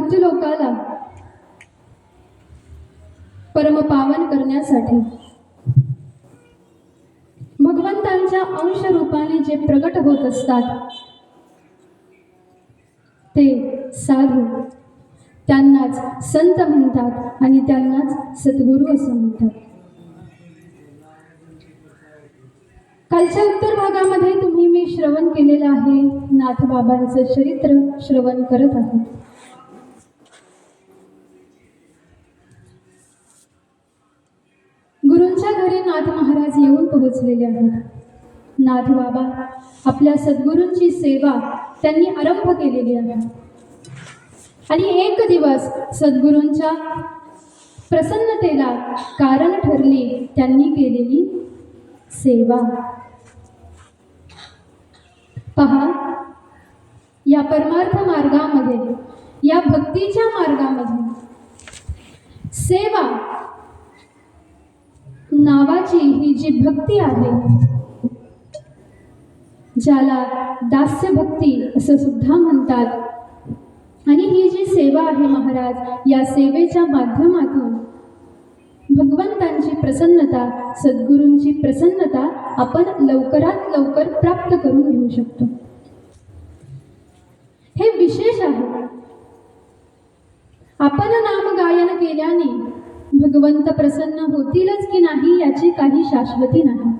मृत्यूलोकाला परमपावन करण्यासाठी भगवंतांच्या अंश रूपाने जे प्रगट होत असतात ते साधू, त्यांनाच संत म्हणतात आणि त्यांनाच सद्गुरू असं म्हणतात. कालच्या उत्तर भागामध्ये तुम्ही मी श्रवण केलेलं आहे. नाथबाबांचं चरित्र श्रवण करत आहोत. गुरूंच्या घरी नाथ महाराज येऊन पोहोचलेले आहेत. नाथबाबा आपल्या सद्गुरूंची सेवा त्यांनी आरंभ केलेली आहे आणि एक दिवस सद्गुरूंच्या प्रसन्नतेला कारण ठरली त्यांनी केलेली सेवा. पहा, या परमार्थ मार्गामध्ये, या भक्तीच्या मार्गामध्ये सेवा नावाची ही जी भक्ती आहे, ज्याला दास्य भक्ती असं सुद्धा म्हणतात, आणि ही जी सेवा आहे महाराज, या सेवेच्या माध्यमातून भगवंतांची प्रसन्नता, सद्गुरूंची प्रसन्नता आपण लवकरात लवकर प्राप्त करून घेऊ शकतो. हे विशेष आहे. आपण नामगायन केल्याने भगवंत प्रसन्न होतीलच की नाही याची काही शाश्वती नाही.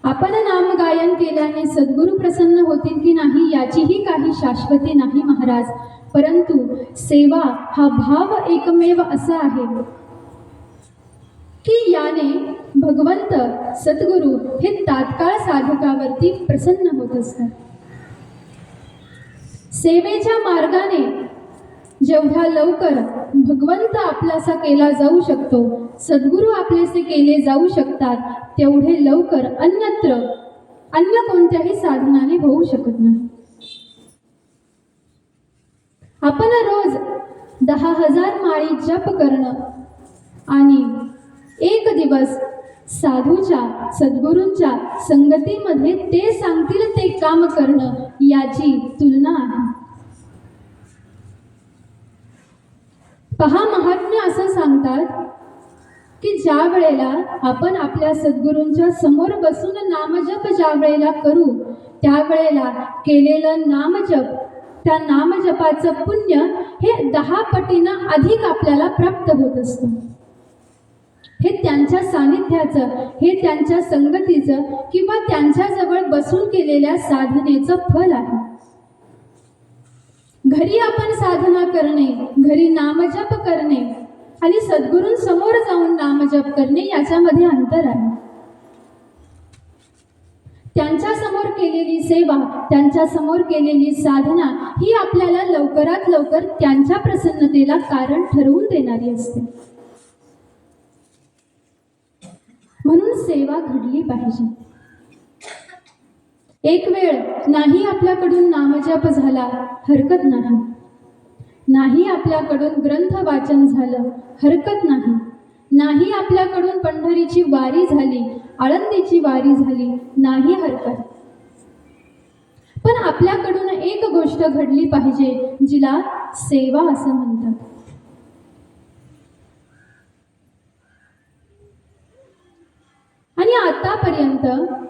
आपण नामगायन केल्याने सद्गुरू प्रसन्न होतील की नाही याचीही काही शाश्वती नाही महाराज. परंतु सेवा हा भाव एकमेव असा आहे की याने भगवंत सद्गुरू हे तात्काळ साधकावरती प्रसन्न होत असतात. सेवेच्या मार्गाने जेवढ्या लवकर भगवंत आपलासा केला जाऊ शकतो, सद्गुरू आपलेसे केले जाऊ शकतात, तेवढे लवकर अन्य कोणत्याही साधनाने होऊ शकत नाही. आपण रोज 10,000 माळी जप करणं आणि एक दिवस साधूच्या, सद्गुरूंच्या संगतीमध्ये ते सांगतील ते काम करणं याची तुलना आहे. पहा, महात्म्य असं सांगतात की ज्या वेळेला आपण आपल्या सद्गुरूंच्या समोर बसून नामजप ज्या वेळेला करू, त्यावेळेला केलेलं नामजप, त्या नामजपाचं पुण्य हे 10 पटीनं अधिक आपल्याला प्राप्त होत असतं. हे त्यांच्या सानिध्याचं, हे त्यांच्या संगतीचं किंवा त्यांच्याजवळ बसून केलेल्या साधनेचं फल आहे. घरी आपण साधना करणे, घरी नामजप करणे आणि सद्गुरूंसमोर जाऊन नामजप करणे याच्यामध्ये अंतर आहे. त्यांच्या समोर केलेली सेवा, त्यांच्या समोर केलेली साधना ही आपल्याला लवकरात लवकर त्यांच्या प्रसन्नतेला कारण ठरवून देणारी असते. म्हणून सेवा घडली पाहिजे. एक वेळ नाही आपल्याकडून नामजप झाला, हरकत नाही. नाही आपल्याकडून ग्रंथ वाचन झालं, हरकत नाही. नाही आपल्याकडून पंढरीची वारी झाली, आळंदीची वारी झाली, नाही हरकत. पण आपल्याकडून एक गोष्ट घडली पाहिजे, जिला सेवा असं म्हणतात. आणि आतापर्यंत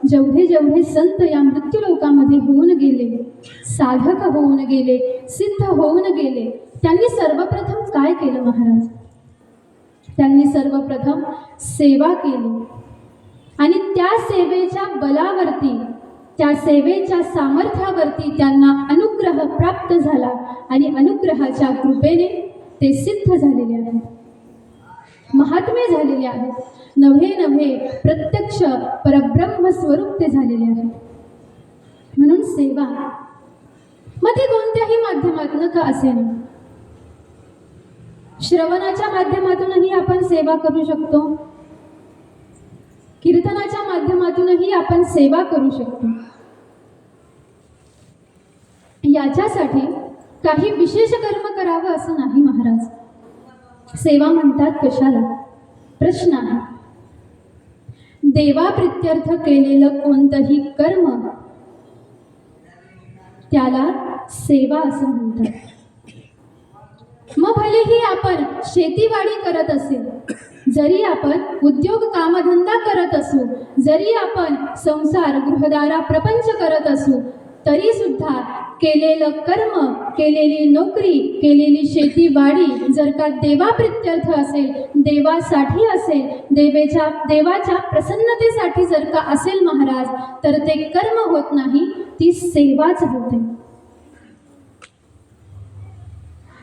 जेवढे जेवढे संत या मृत्यूलोकामध्ये होऊन गेले, साधक होऊन गेले, सिद्ध होऊन गेले, त्यांनी सर्वप्रथम काय केलं महाराज? त्यांनी सर्वप्रथम सेवा केली आणि त्या सेवेच्या बलावरती, त्या सेवेच्या सामर्थ्यावरती त्यांना अनुग्रह प्राप्त झाला आणि अनुग्रहाच्या कृपेने ते सिद्ध झालेले आहेत, महात्मे झालेले आहेत, नव्हे नव्हे प्रत्यक्ष परब्रह्म स्वरूप ते झालेले आहेत. म्हणून सेवा मग ती कोणत्याही माध्यमातून का असेना, श्रवणाच्या माध्यमातूनही आपण सेवा करू शकतो, कीर्तनाच्या माध्यमातूनही आपण सेवा करू शकतो. याच्यासाठी काही विशेष कर्म करावं असं नाही महाराज. सेवा म्हणतात कशाला? प्रश्न आहे. देवाप्रित्यर्थ केलेलं कोणतंही कर्म त्याला सेवा असं म्हणतात. कुठेही आपण शेतीवाडी करत असेल, जरी आपण उद्योग कामधंदा करत असू, जरी आपण संसार गृहदारा प्रपंच करत असू, तरी सुद्धा केलेलं कर्म, केलेली नोकरी, केलेली शेतीवाडी जर का देवाप्रित्यर्थ असेल, देवासाठी असेल, देवाच्या प्रसन्नतेसाठी जर का असेल महाराज, तर ते कर्म होत नाही, ती सेवाच होते.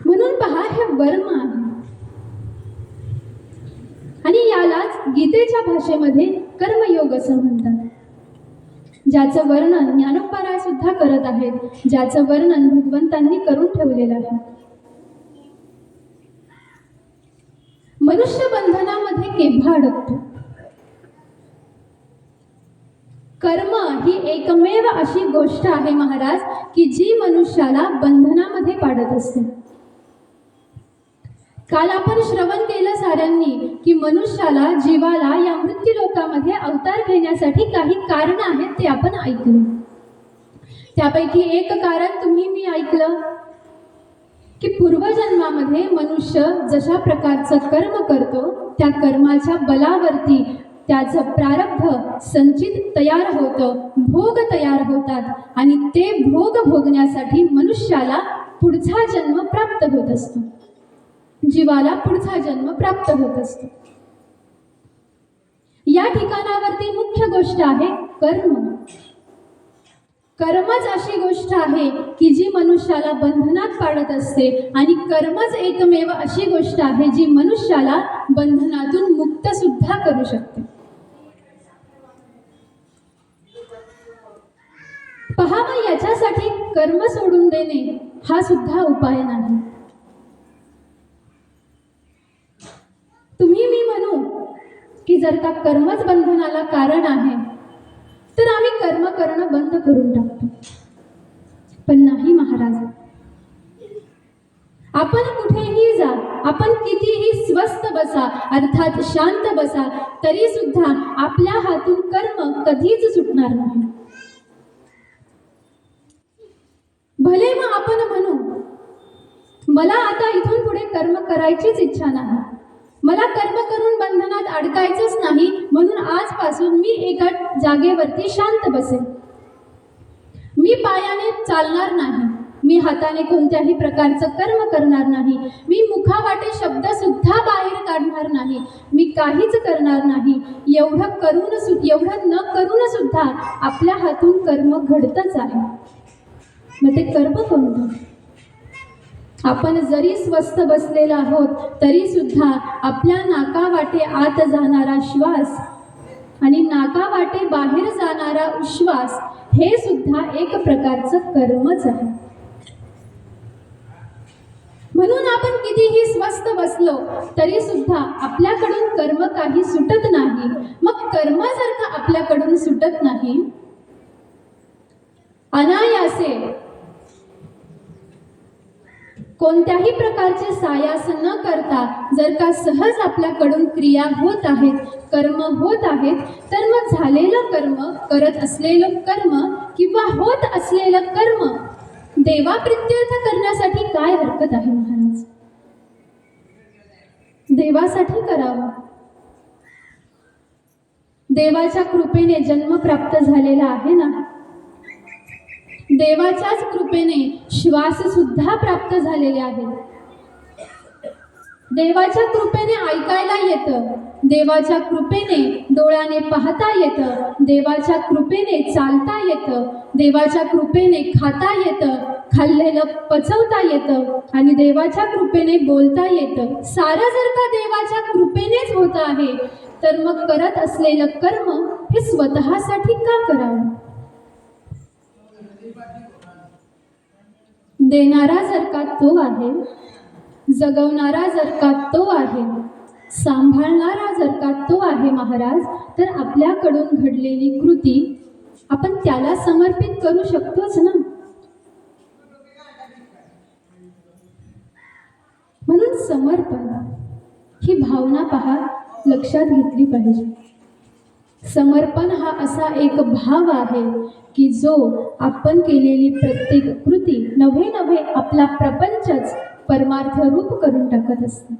म्हणून पहा, हे वर्म आहे आणि यालाच गीतेच्या भाषेमध्ये कर्मयोग असं म्हणतात. ज्याचं वर्णन ज्ञानोबा सुद्धा करत आहेत, ज्याचं वर्णन भगवंतांनी करून ठेवलेलं आहे. मनुष्य बंधनामध्ये केव्हा अडकतो? कर्म ही एकमेव अशी गोष्ट आहे महाराज की जी मनुष्याला बंधनामध्ये पाडत असते. काल आपण श्रवण केलं साऱ्यांनी की मनुष्याला, जीवाला या मृत्यू लोकामध्ये अवतार घेण्यासाठी काही कारण आहेत, ते आपण ऐकले. त्यापैकी एक कारण तुम्ही मी ऐकलं की पूर्वजन्मामध्ये मनुष्य जशा प्रकारचं कर्म करतो, त्या कर्माच्या बलावरती त्याचं प्रारब्ध संचित तयार होतं, भोग तयार होतात आणि ते भोग भोगण्यासाठी मनुष्याला पुढचा जन्म प्राप्त होत असतो, जीवाला पुढचा जन्म प्राप्त होत असतो. या ठिकाणावरती मुख्य गोष्ट आहे कर्म. कर्मच अशी गोष्ट आहे की जी मनुष्याला बंधनात पाडत असते आणि कर्मच एकमेव अशी गोष्ट आहे जी मनुष्याला बंधनातून मुक्त सुद्धा करू शकते. पहा, मग याच्यासाठी कर्म सोडून देणे हा सुद्धा उपाय नाही. तुम्ही मी म्हणू की जर का कर्मच बंधनाला कारण आहे तर आम्ही कर्म करणं बंद करून टाकतो. पण नाही महाराज, आपण कुठेही जा, आपण कितीही स्वस्थ बसा, अर्थात शांत बसा, तरी सुद्धा आपल्या हातून कर्म कधीच सुटणार नाही. भले मग आपण म्हणू, मला आता इथून पुढे कर्म करायचीच इच्छा नाही, मला कर्म करून बंधनात अडकायचंच नाही, म्हणून आजपासून मी एका जागेवरती शांत बसेन. मी पायाने चालणार नाही, मी हाताने कोणत्याही प्रकारचं कर्म करणार नाही, मी मुखावाटे शब्द सुद्धा बाहेर काढणार नाही, मी काहीच करणार नाही. एवढं न करून सुद्धा आपल्या हातून कर्म घडतच आहे. मग ते कर्म कोणतं? आपण जरी स्वस्थ बसलेलो आहोत तरी सुद्धा आपल्या नाकावाटे आत जाणारा श्वास आणि नाकावाटे बाहेर जाणारा उश्वास हे सुद्धा एक प्रकारचं कर्मच आहे. म्हणून आपण कितीही स्वस्थ बसलो तरी सुद्धा आपल्याकडून कर्म काही सुटत नाही. मग कर्म जर का आपल्याकडून सुटत नाही, अनायासे कोणत्याही प्रकारचे सायास न करता जर का सहज आपल्याकडून क्रिया होत आहेत, कर्म होत आहेत, तर मग झालेलं कर्म, करत असलेलं कर्म किंवा होत असलेलं कर्म देवाप्रित्यर्थ करण्यासाठी काय हरकत आहे महाराज? देवासाठी करावं. देवाच्या कृपेने जन्म प्राप्त झालेला आहे ना, देवाच्याच कृपेने श्वास सुद्धा प्राप्त झालेले आहेत, देवाच्या कृपेने ऐकायला येतं, देवाच्या कृपेने डोळ्याने पाहता येतं, देवाच्या कृपेने चालता येतं, देवाच्या कृपेने खाता येतं, खाल्लेलं पचवता येतं आणि देवाच्या कृपेने बोलता येतं. सारं जर का देवाच्या कृपेनेच होत आहे, तर मग करत असलेलं कर्म हे स्वतःसाठी का करावं? देणारा जर का तो आहे, जगवणारा जर का तो आहे, सांभाळणारा जर का तो आहे महाराज, तर आपल्याकडून घडलेली कृती आपण त्याला समर्पित करू शकतोच ना. म्हणून समर्पण ही भावना पहा लक्षात घेतली पाहिजे. समर्पण हा असा एक भाव आहे की जो आपण केलेली प्रत्येक कृती, नव्हे आपला प्रपंचच परमार्थ रूप करून टाकत असते.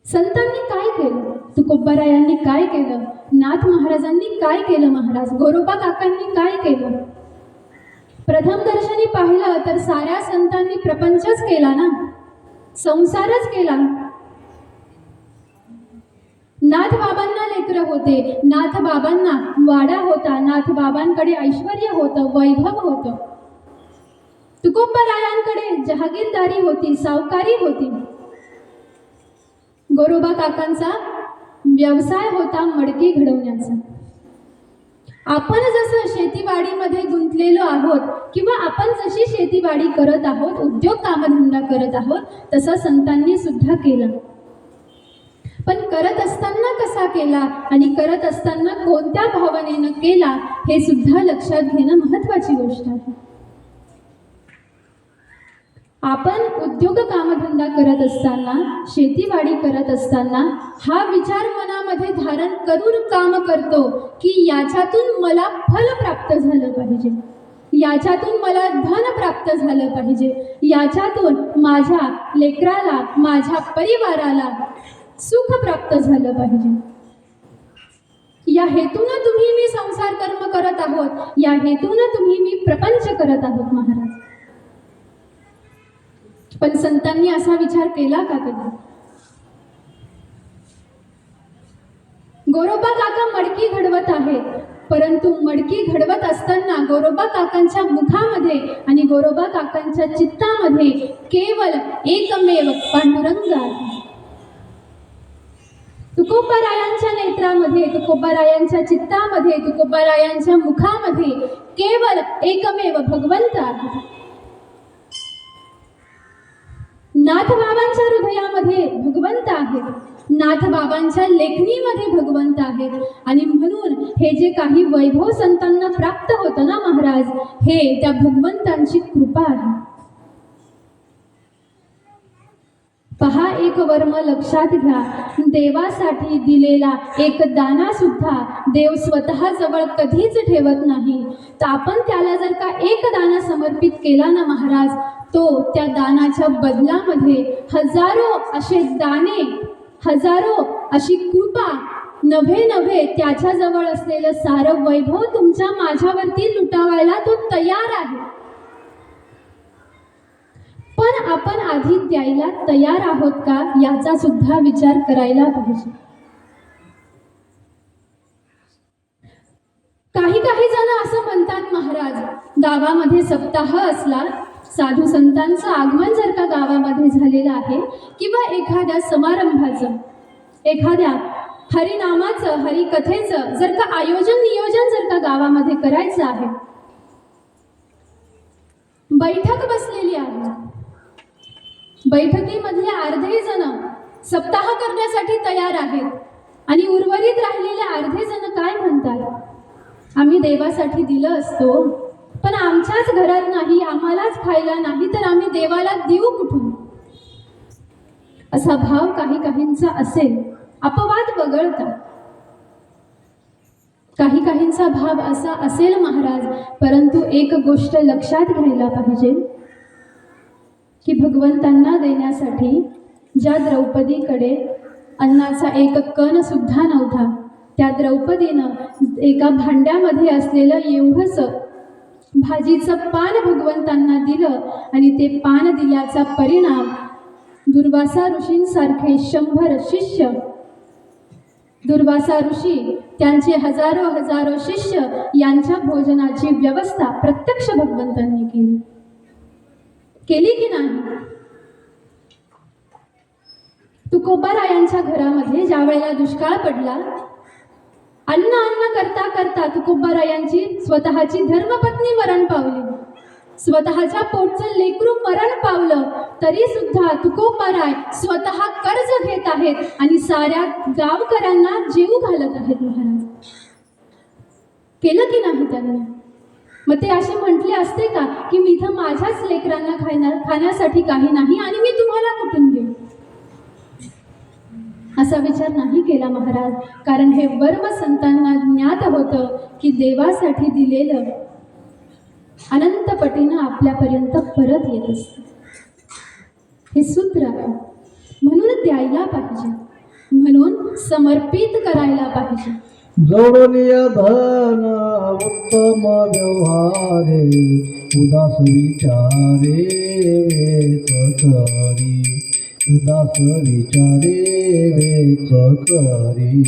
संतांनी काय केलं, तुकोबारायांनी काय केलं, नाथ महाराजांनी काय केलं, महाराज गोरोबा काकांनी काय केलं? प्रथम दर्शनी पाहिलं तर साऱ्या संतांनी प्रपंचच केला ना, संसारच केला. नाथ बाबांना लेकरं होते, नाथ बाबांना वाडा होता, नाथ बाबांकडे ऐश्वर्य होतं, वैभव होतं. तुकोबारायांकडे जहागीरदारी होती, सावकारी होती. गोरोबा काकांचा व्यवसाय होता मडकी घडवण्याचा. आपण जसं शेतीवाडीमध्ये गुंतलेलो आहोत किंवा आपण जशी शेतीवाडी करत आहोत, उद्योग कामधंदा करत आहोत, तसं संतांनी सुद्धा केला. पण करत असताना कसा केला आणि करत असताना कोणत्या भावनेनं केला हे सुद्धा लक्षात घेणं महत्त्वाची गोष्ट आहे. आपण उद्योग कामधंदा करत असताना, शेतीवाडी करत असताना हा विचार मनामध्ये धारण करून काम करतो की याच्यातून मला फल प्राप्त झालं पाहिजे, याच्यातून मला धन प्राप्त झालं पाहिजे, याच्यातून माझ्या लेकराला, माझ्या परिवाराला सुख प्राप्त झालं पाहिजे. या हेतून तुम्ही मी संसार कर्म करत आहोत, या हेतून तुम्ही मी प्रपंच करत आहोत महाराज. पण संतांनी असा विचार केला का कधी? गोरोबा काका मडकी घडवत आहेत, परंतु मडकी घडवत असताना गोरोबा काकांच्या मुखामध्ये आणि गोरोबा काकांच्या चित्तामध्ये केवळ एकमेव पांडुरंग आहे. तुकोबारायांच्या नेत्रामध्ये, तुकोबारायांच्या चित्तामध्ये, तुकोबारायांच्या मुखामध्ये केवळ एकमेव भगवंत आहे. नाथ बाबांच्या हृदयामध्ये भगवंत आहेत, नाथ बाबांच्या लेखणीमध्ये भगवंत आहेत. आणि म्हणून हे जे काही वैभव संतांना प्राप्त होतं ना महाराज, हे त्या भगवंतांची कृपा आहे. पहा, एक वर्म लक्षात घ्या, देवासाठी दिलेला एक दाना सुद्धा देव स्वतः जवळ कधीच ठेवत नाही. तर आपण त्याला जर का एक दाना समर्पित केला ना महाराज, तो त्या दानाच्या बदलामध्ये हजारो असे दाने, हजारो अशी कृपा, नभे त्याच्याजवळ असलेलं सारं वैभव तुमच्या माझ्यावरती लुटावायला तो तयार आहे. पण आपण आधी द्यायला तयार आहोत का, याचा सुद्धा विचार करायला पाहिजे. काही जण असं म्हणतात महाराज, गावामध्ये सप्ताह असला, साधू संतांचं आगमन जर का गावामध्ये झालेलं आहे किंवा एखाद्या समारंभाचं, एखाद्या हरिनामाचं, हरिकथेचं जर का नियोजन जर का गावामध्ये करायचं आहे, बैठक बसलेली आहे, बैठकीमधले अर्धे जण सप्ताह करण्यासाठी तयार आहेत आणि उर्वरित राहिलेले अर्धे जण काय म्हणतात, आम्ही देवासाठी दिलं असतो, पण आमच्याच घरात नाही, आम्हालाच खायला नाही, तर आम्ही देवाला देऊ कुठून? असा भाव काहींचा असेल. अपवाद वगळता काहींचा भाव असा असेल महाराज. परंतु एक गोष्ट लक्षात घ्यायला पाहिजे की भगवंतांना देण्यासाठी ज्या द्रौपदीकडे अन्नाचा एक कण सुद्धा नव्हता, त्या द्रौपदीनं एका भांड्यामध्ये असलेलं एवढंच भाजीचं पान भगवंतांना दिलं आणि ते पान दिल्याचा परिणाम दुर्वासा ऋषींसारखे 100 शिष्य, दुर्वासा ऋषी, त्यांचे हजारो शिष्य यांच्या भोजनाची व्यवस्था प्रत्यक्ष भगवंतांनी केली की नाही? तुकोबारायांच्या घरामध्ये ज्या वेळेला दुष्काळ पडला, अन्न करता करता तुकोबारायांची स्वतःची धर्मपत्नी मरण पावली, स्वतःच्या पोटचं लेकरू मरण पावलं, तरी सुद्धा तुकोबाराय स्वतः कर्ज घेत आहेत आणि साऱ्या गावकऱ्यांना जेवू घालत आहेत महाराज. केलं की नाही त्यांनी? मग ते असे म्हटले असते का की मी इथं माझ्याच लेकरांना खाण्यासाठी काही नाही आणि मी तुम्हाला कुठून देऊ? असा विचार नाही केला महाराज. कारण हे वर्म संतांना ज्ञात होतं की देवासाठी दिलेलं अनंत पटीनं आपल्यापर्यंत परत येत असतं. हे सूत्र आहे. म्हणून द्यायला पाहिजे, म्हणून समर्पित करायला पाहिजे. जोडलिय धन उत्तम व्यवहारे, उदास विचारे वेच करी, उदास विचारे वेच करी.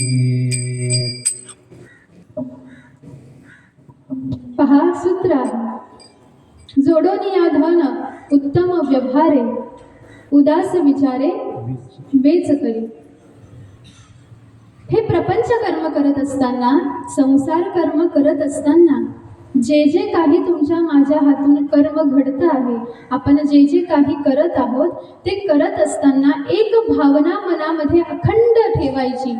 पहा सूत्र आहे. जोडोनिया धन उत्तम व्यवहारे, उदास विचारे वेच करी. हे प्रपंच कर्म करत असताना, संसार कर्म करत असताना, जे जे काही तुमच्या माझ्या हातून कर्म घडतं आहे, आपण जे जे काही करत आहोत ते करत असताना एक भावना मनामध्ये अखंड ठेवायची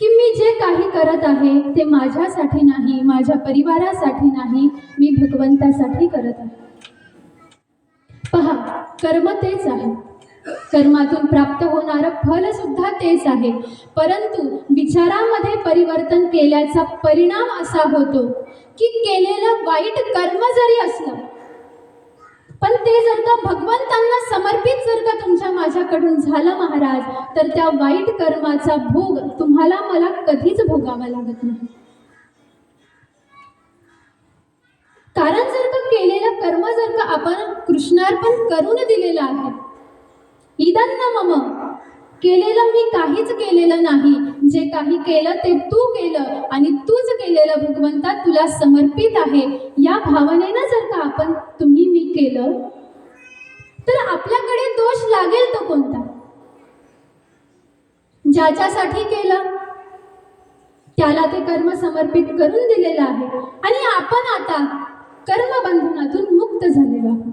की मी जे काही करत आहे ते माझ्यासाठी नाही, माझ्या परिवारासाठी नाही, मी भगवंतासाठी करत आहे. पहा, कर्म तेच आहे, कर्मातून प्राप्त होणारं फल सुद्धा तेच आहे. परंतु विचारामध्ये परिवर्तन केल्याचा परिणाम असा होतो की केलेलं वाईट कर्म जरी असलं, पण ते जर का भगवंतांना समर्पित जर का तुमच्या माझ्याकडून झालं महाराज, तर त्या वाईट कर्माचा भोग तुम्हाला मला कधीच भोगावा लागत नाही. कारण जर का केलेलं कर्म जर का आपण कृष्णार्पण करून दिलेलं आहे, इदन्न मम, केलेलं मी काहीच केलेलं नाही, जे काही केलं ते तू केलं आणि तूच केलेलं भगवंता तुला समर्पित आहे, या भावनेनं जर का आपण तुम्ही मी केलं, तर आपल्याकडे दोष लागेल तो कोणता? ज्याच्यासाठी केलं त्याला ते कर्म समर्पित करून दिलेलं आहे आणि आपण आता कर्मबंधनातून मुक्त झालेलो आहोत.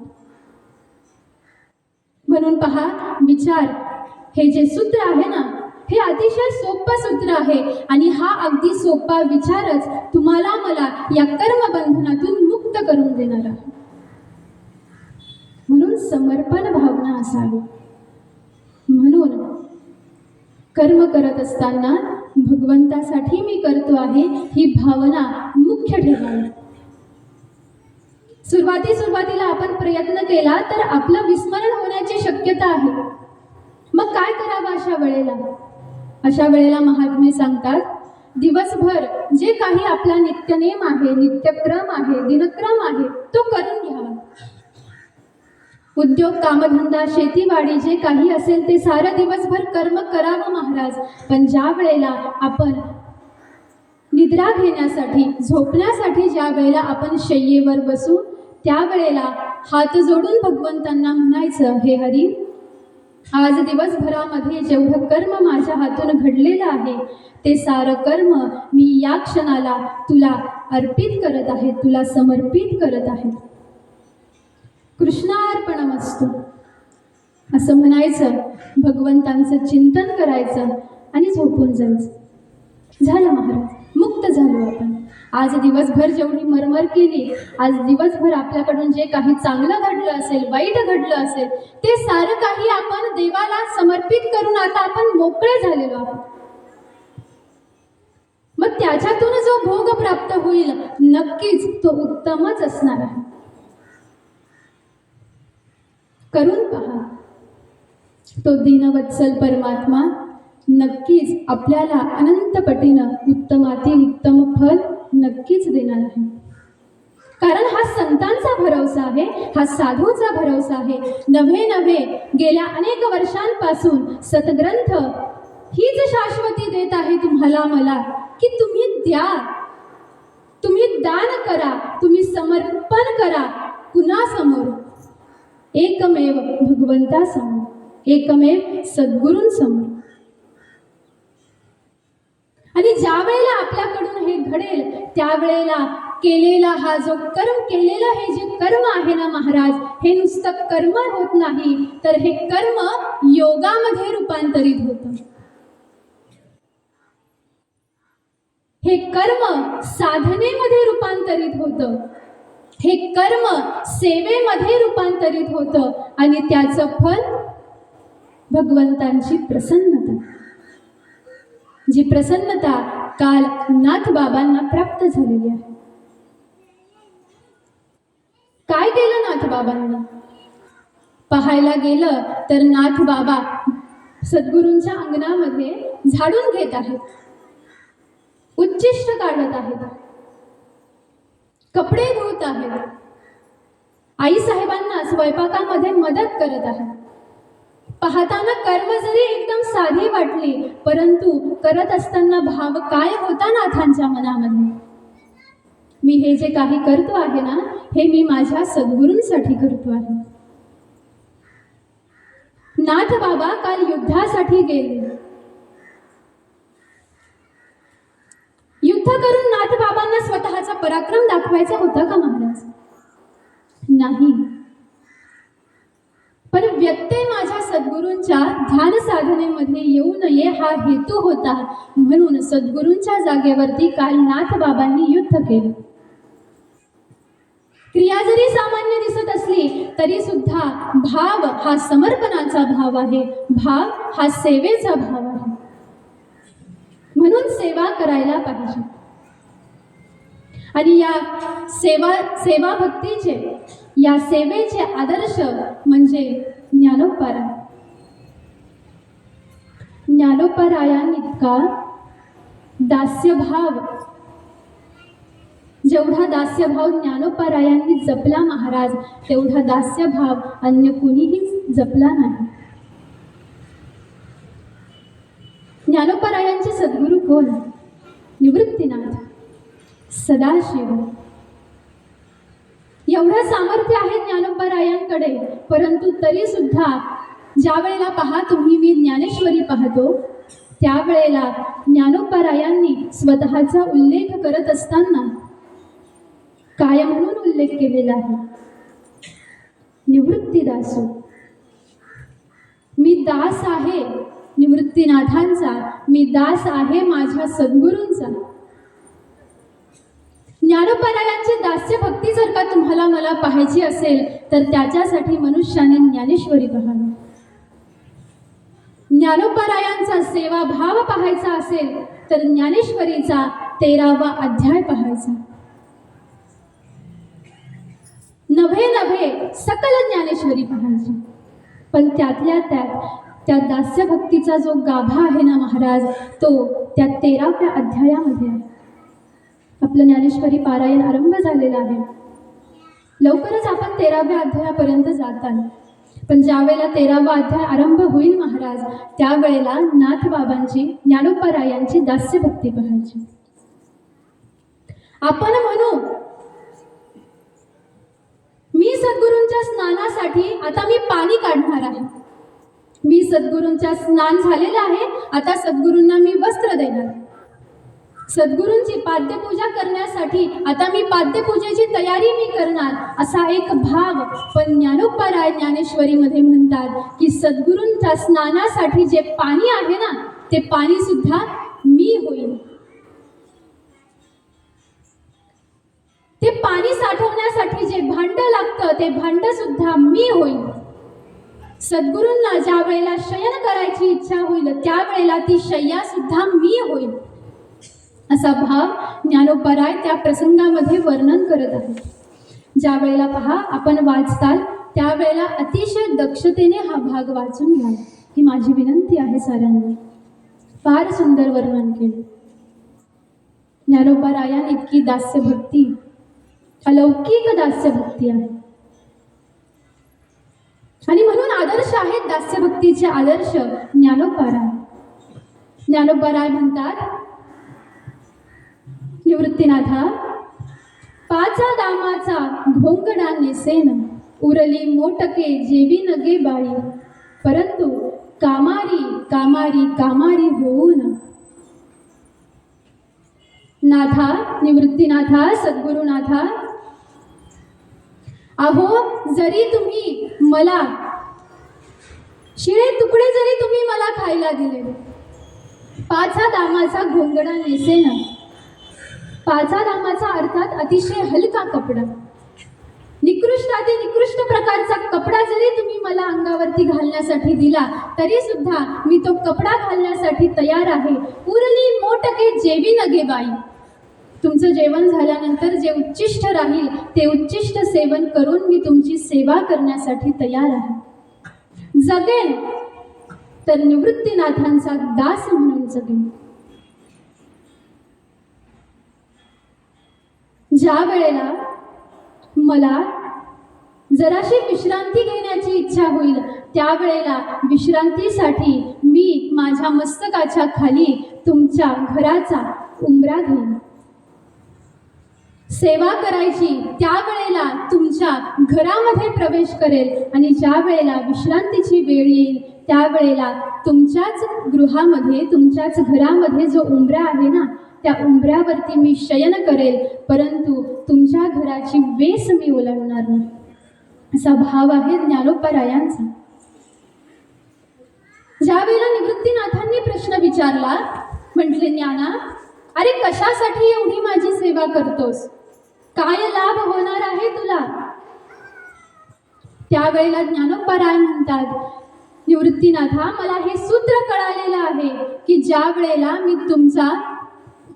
म्हणून पहा, विचार हे जे सूत्र आहे ना, हे अतिशय सोपं सूत्र आहे आणि हा अगदी सोपा विचारच तुम्हाला मला या कर्मबंधनातून मुक्त करून देणार आहे. म्हणून समर्पण भावना असावी. म्हणून कर्म करत असताना भगवंतासाठी मी करतो आहे ही भावना मुख्य ठेवावी. सुरुवातीला आपण प्रयत्न केला तर आपलं विस्मरण होण्याची शक्यता आहे. मग काय करावं अशा वेळेला? अशा वेळेला महात्मे सांगतात, दिवसभर जे काही आपला नित्यनेम आहे, नित्यक्रम आहे, दिनक्रम आहे, तो करून घ्यावा. उद्योग, कामधंदा, शेतीवाडी जे काही असेल ते सारं दिवसभर कर्म करावं महाराज. पण ज्या वेळेला आपण निद्रा घेण्यासाठी, झोपण्यासाठी ज्या वेळेला आपण शय्येवर बसू, त्यावेळेला हात जोडून भगवंतांना म्हणायचं, हे हरी, आज दिवसभरामध्ये जेवढं कर्म माझ्या हातून घडलेलं आहे ते सारं कर्म मी या क्षणाला तुला अर्पित करत आहे, तुला समर्पित करत आहे. कृष्णार्पणमस्तु असं म्हणायचं, भगवंतांचं चिंतन करायचं आणि झोपून जायचं. झालं महाराज, मुक्त झालो आपण. आज दिवसभर जेवढी मरमर केली, आज दिवसभर आपल्याकडून जे काही चांगलं घडलं असेल, वाईट घडलं असेल, ते सारं काही आपण देवाला समर्पित करून आता आपण मोकळे झालेलो आहोत. मग त्याच्यातून जो भोग प्राप्त होईल नक्कीच तो उत्तमच असणार आहे. करून पहा, तो दीनवत्सल परमात्मा नक्कीच आपल्याला अनंत पटीनं उत्तम फल नक्कीच देणार आहे. कारण हा संतांचा भरवसा आहे, हा साधूचा भरवसा आहे. नव्हे गेल्या अनेक वर्षांपासून सतग्रंथ हीच शाश्वती देत आहे तुम्हाला मला की तुम्ही द्या, तुम्ही दान करा, तुम्ही समर्पण करा. कुणासमोर? एकमेव भगवंतासमोर, एकमेव सद्गुरूंसमोर. आणि ज्या वेळेला आपल्याकडून हे घडेल त्यावेळेला केलेला हा जो कर्म, केलेलं हे जे कर्म आहे ना महाराज, हे नुसतं कर्म होत नाही, तर हे कर्म योगामध्ये रूपांतरित होतं. हे कर्म साधनेमध्ये रूपांतरित होतं. हे कर्म सेवेमध्ये रूपांतरित होतं आणि त्याचं फल भगवंतांची प्रसन्नता. जी प्रसन्नता काल नाथ बाबांना प्राप्त झालेली आहे. काय केलं नाथबाबांनी? पाहायला गेलं तर नाथबाबा सद्गुरूंच्या अंगणामध्ये झाडून घेत आहेत, उच्चिष्ट काढत आहेत, कपडे धुत आहेत, आई साहेबांना स्वयंपाकामध्ये मदत करत आहेत. पाहताना कर्म जरी एकदम साधी वाटली, परंतु करत असताना भाव काय होता नाथांच्या मनामध्ये? मी हे जे काही करतो आहे ना, हे मी माझ्या सद्गुरूंसाठी करतो आहे. नाथ बाबा काल युद्धासाठी गेले. युद्ध करून नाथ बाबांना स्वतःचा पराक्रम दाखवायचा होता का महाराज? नाही. पण व्यत्यय माझ्या सद्गुरूंच्या ध्यान साधनेमध्ये येऊ नये हा हेतू होता, म्हणून सद्गुरूंच्या जागेवरती काल नाथ बाबांनी युद्ध केले. क्रिया जरी सामान्य दिसत असली तरी सुद्धा भाव हा समर्पणाचा भाव आहे, भाव हा सेवेचा भाव आहे. म्हणून सेवा करायला पाहिजे. आणि या सेवा भक्तीचे, या सेवेचे आदर्श म्हणजे ज्ञानोपाराय. ज्ञानोपारायांइतका दास्यभाव, जेवढा दास्यभाव ज्ञानोपारायांनी जपला महाराज, तेवढा दास्यभाव अन्य कोणीही जपला नाही. ज्ञानोपारायांचे सद्गुरू कोण? निवृत्तीनाथ, सदाशिव. एवढं सामर्थ्य आहे ज्ञानोपारायांकडे, परंतु तरी सुद्धा ज्या वेळेला पहा तुम्ही मी ज्ञानेश्वरी पाहतो, त्यावेळेला ज्ञानोपारायांनी स्वतःचा उल्लेख करत असताना काय म्हणून उल्लेख केलेला आहे? निवृत्तीदासो. मी दास आहे निवृत्तीनाथांचा, मी दास आहे माझ्या सद्गुरूंचा. ज्ञानोपारायांची दास्य भक्ती जर का तुम्हाला मला पाहायची असेल तर त्याच्यासाठी मनुष्याने ज्ञानेश्वरी पाहावी. ज्ञानोपारायांचा सेवाभाव पाहायचा असेल तर ज्ञानेश्वरीचा 13वा अध्याय पाहायचा. नभे सकल ज्ञानेश्वरी पाहायची. पण त्यातल्या त्यात त्या दास्य भक्तीचा जो गाभा आहे ना महाराज, तो त्या 13व्या अध्यायामध्ये आहे. आपलं ज्ञानेश्वरी पारायण आरंभ झालेला आहे. लवकरच आपण 13व्या अध्यायापर्यंत जाताल. पण ज्या वेळेला 13वा अध्याय आरंभ होईल महाराज, त्यावेळेला नाथबाबांची, ज्ञानोपारायांची दास्य भक्ती पाहायची. आपण म्हणू मी सद्गुरूंच्या स्नानासाठी आता मी पाणी काढणार आहे, मी सद्गुरूंच्या स्नान झालेलं आहे, आता सद्गुरूंना मी वस्त्र देणार, सद्गुरूंची पाद्यपूजा करण्यासाठी आता मी पाद्यपूजेची तयारी मी करणार, असा एक भाव. पण ज्ञानोपाराय ज्ञानेश्वरीमध्ये म्हणतात की सद्गुरूंच्या स्नानासाठी जे पाणी आहे ना, ते पाणी सुद्धा मी होईल. ते पाणी साठवण्यासाठी जे भांड लागतं ते भांड सुद्धा मी होईल. सद्गुरूंना ज्या वेळेला शयन करायची इच्छा होईल त्यावेळेला ती शय्या सुद्धा मी होईल, असा भाव ज्ञानोपाराय त्या प्रसंगामध्ये वर्णन करत आहे. ज्या वेळेला पहा आपण वाचताल त्यावेळेला अतिशय दक्षतेने हा भाग वाचून घ्या, ही माझी विनंती आहे साऱ्यांना. फार सुंदर वर्णन केले. ज्ञानोपारायां इतकी दास्य भक्ती, अलौकिक दास्य भक्ती आहे. आणि म्हणून आदर्श आहेत दास्य भक्तीचे आदर्श ज्ञानोपाराय. ज्ञानोपाराय म्हणतात निवृत्तीनाथा, पाचा दामाचा घोंगडा नेसेन, उरली मोटके जेवी नगे बाई, परंतु कामारी कामारी कामारी होऊन. नाथा, निवृत्तीनाथा, सद्गुरुनाथा, अहो जरी तुम्ही मला शिळे तुकडे जरी तुम्ही मला खायला दिले, पाचा दामाचा घोंगडा नेसेन. पाचा दामाचा अर्थात अतिशय हलका कपडा, निकृष्टाती निकृष्ट प्रकारचा कपडा जरी तुम्ही मला अंगावरती घालण्यासाठी दिला तरी सुद्धा मी तो कपडा घालण्यासाठी तयार आहे. उरली मोटके जेवी नगे बाई, तुमचं जेवण झाल्यानंतर जे उच्चिष्ट राहील ते उच्चिष्ट सेवन करून मी तुमची सेवा करण्यासाठी तयार आहे. जगेन तर निवृत्तीनाथांचा दास म्हणून जगेन. ज्या वेळेला मला जराशी विश्रांती घेण्याची इच्छा होईल त्यावेळेला विश्रांतीसाठी मी माझ्या मस्तकाच्या खाली तुमच्या घराचा उंबरा घेईन. सेवा करायची त्यावेळेला तुमच्या घरामध्ये प्रवेश करेल आणि ज्या वेळेला विश्रांतीची वेळ येईल त्यावेळेला तुमच्याच गृहामध्ये तुमच्याच घरामध्ये जो उंबरा आहे ना त्या उंबऱ्यावरती मी शयन करेल, परंतु तुमच्या घराची वेस मी ओलांडणार नाही. असा भाव आहे ज्ञानोबारायांचा. ज्यावेळेला निवृत्तीनाथांनी प्रश्न विचारला, म्हटले ज्ञाना, अरे कशासाठी एवढी माझी सेवा करतोस, काय लाभ होणार आहे तुला? त्यावेळेला ज्ञानोबाराय म्हणतात, निवृत्तीनाथा, मला हे सूत्र कळालेलं आहे की ज्या वेळेला मी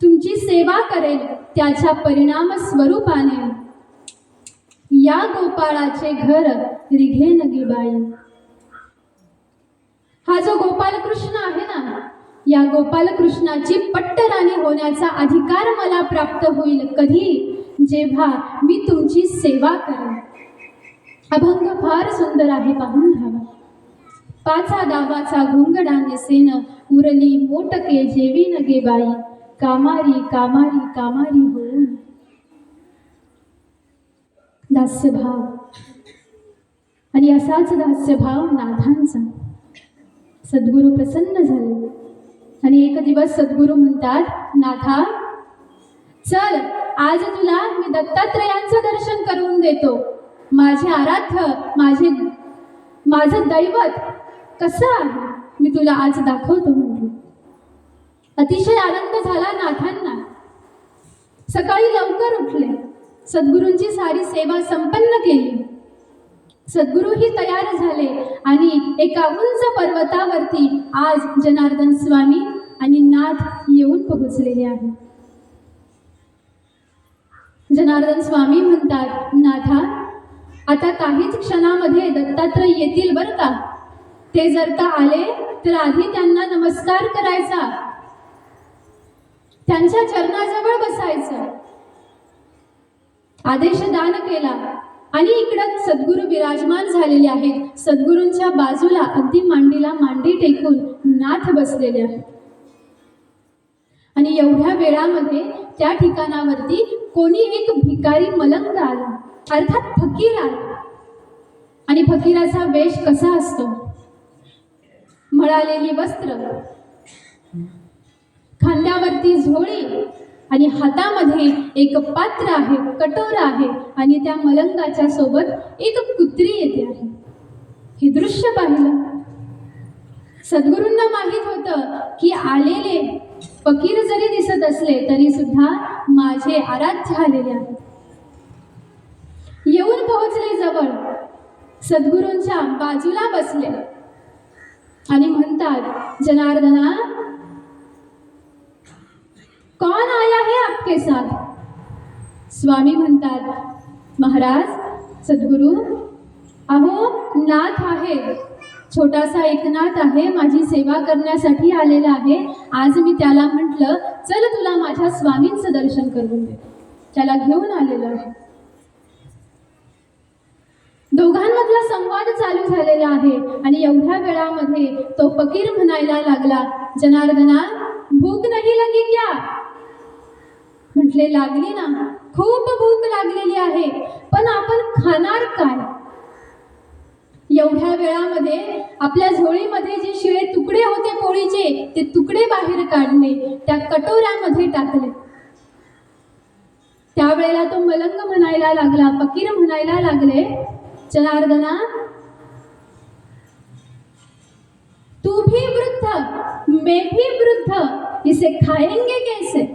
तुमची सेवा करेल त्याच्या परिणाम स्वरूपाने या गोपाळाचे घर रिघे नगे बाई. हा जो गोपालकृष्ण आहे ना, या गोपालकृष्णाची पट्टराणी होण्याचा अधिकार मला प्राप्त होईल कधी, जेव्हा मी तुमची सेवा करेन. अभंग फार सुंदर आहे, पाहून घ्यावा. पाचा दावाचा घोंगडा नेसेन उरली मोटके जेवी नगे बाई, कामारी कामारी कामारी होऊन. दास्यभाव आणि असाच दास्यभाव नाथांचा. सद्गुरू प्रसन्न झाले आणि एक दिवस सद्गुरू म्हणतात, नाथा चल, आज तुला मी दत्तात्रयांचं दर्शन करून देतो. माझे आराध्य, माझं दैवत कसं आहे मी तुला आज दाखवतो म्हटलं. अतिशय आनंद झाला नाथांना. सकाळी लवकर उठले, सद्गुरूंची सारी सेवा संपन्न केली. सद्गुरूही तयार झाले आणि एका उंच पर्वतावरती आज जनार्दन स्वामी आणि नाथ येऊन पोहोचलेले आहेत. जनार्दन स्वामी म्हणतात, नाथा, आता काहीच क्षणामध्ये दत्तात्रय येतील बरं का. ते जर का आले तर आधी त्यांना नमस्कार करायचा, त्यांच्या चरणाजवळ बसायचं. आदेश दान केला आणि इकडं सद्गुरू विराजमान झालेले आहेत. सद्गुरूंच्या बाजूला अगदी मांडीला मांडी टेकून नाथ बसलेले आहेत. आणि एवढ्या वेळामध्ये त्या ठिकाणावरती कोणी एक भिकारी मलंग आला, अर्थात फकीर आला. आणि फकीराचा वेश कसा असतो, मळालेली वस्त्र, खांद्यावरती झोळी आणि हातामध्ये एक पात्र आहे, कटोरा आहे आणि त्या मलंगाच्या सोबत एक कुत्री येते आहे. हे दृश्य पाहिलं. सद्गुरूंना माहीत होतं की आलेले फकीर जरी दिसत असले तरी सुद्धा माझे आराध्य आलेले आहेत. येऊन पोहोचले जवळ, सद्गुरूंच्या बाजूला बसले आणि म्हणतात, जनार्दना, कौन आया है आपके साथ? स्वामी म्हणतात, महाराज, सद्गुरू, अहो नाथ आहे, छोटासा एक नाथ आहे, माझी सेवा करण्यासाठी आलेला आहे. आज मी त्याला म्हटलं, चल तुला माझ्या स्वामींचं दर्शन करून दे. त्याला घेऊन आलेलो आहे. दोघांमधला संवाद चालू झालेला आहे आणि एवढ्या वेळामध्ये तो फकीर म्हणायला लागला, जनार्दना, भूक नाही लगी क्या? म्हटले, लागली ना, खूप भूक लागलेली आहे, पण आपण खाणार काय? एवढ्या वेळामध्ये आपल्या झोळीमध्ये जे शिळे तुकडे होते पोळीचे, ते तुकडे बाहेर काढले, त्या कटोऱ्यामध्ये टाकले. त्यावेळेला तो मलंग म्हणायला लागला, फकीर म्हणायला लागले, जनार्दना, तू भी वृद्ध, मैं भी वृद्ध, इसे खाएंगे कैसे?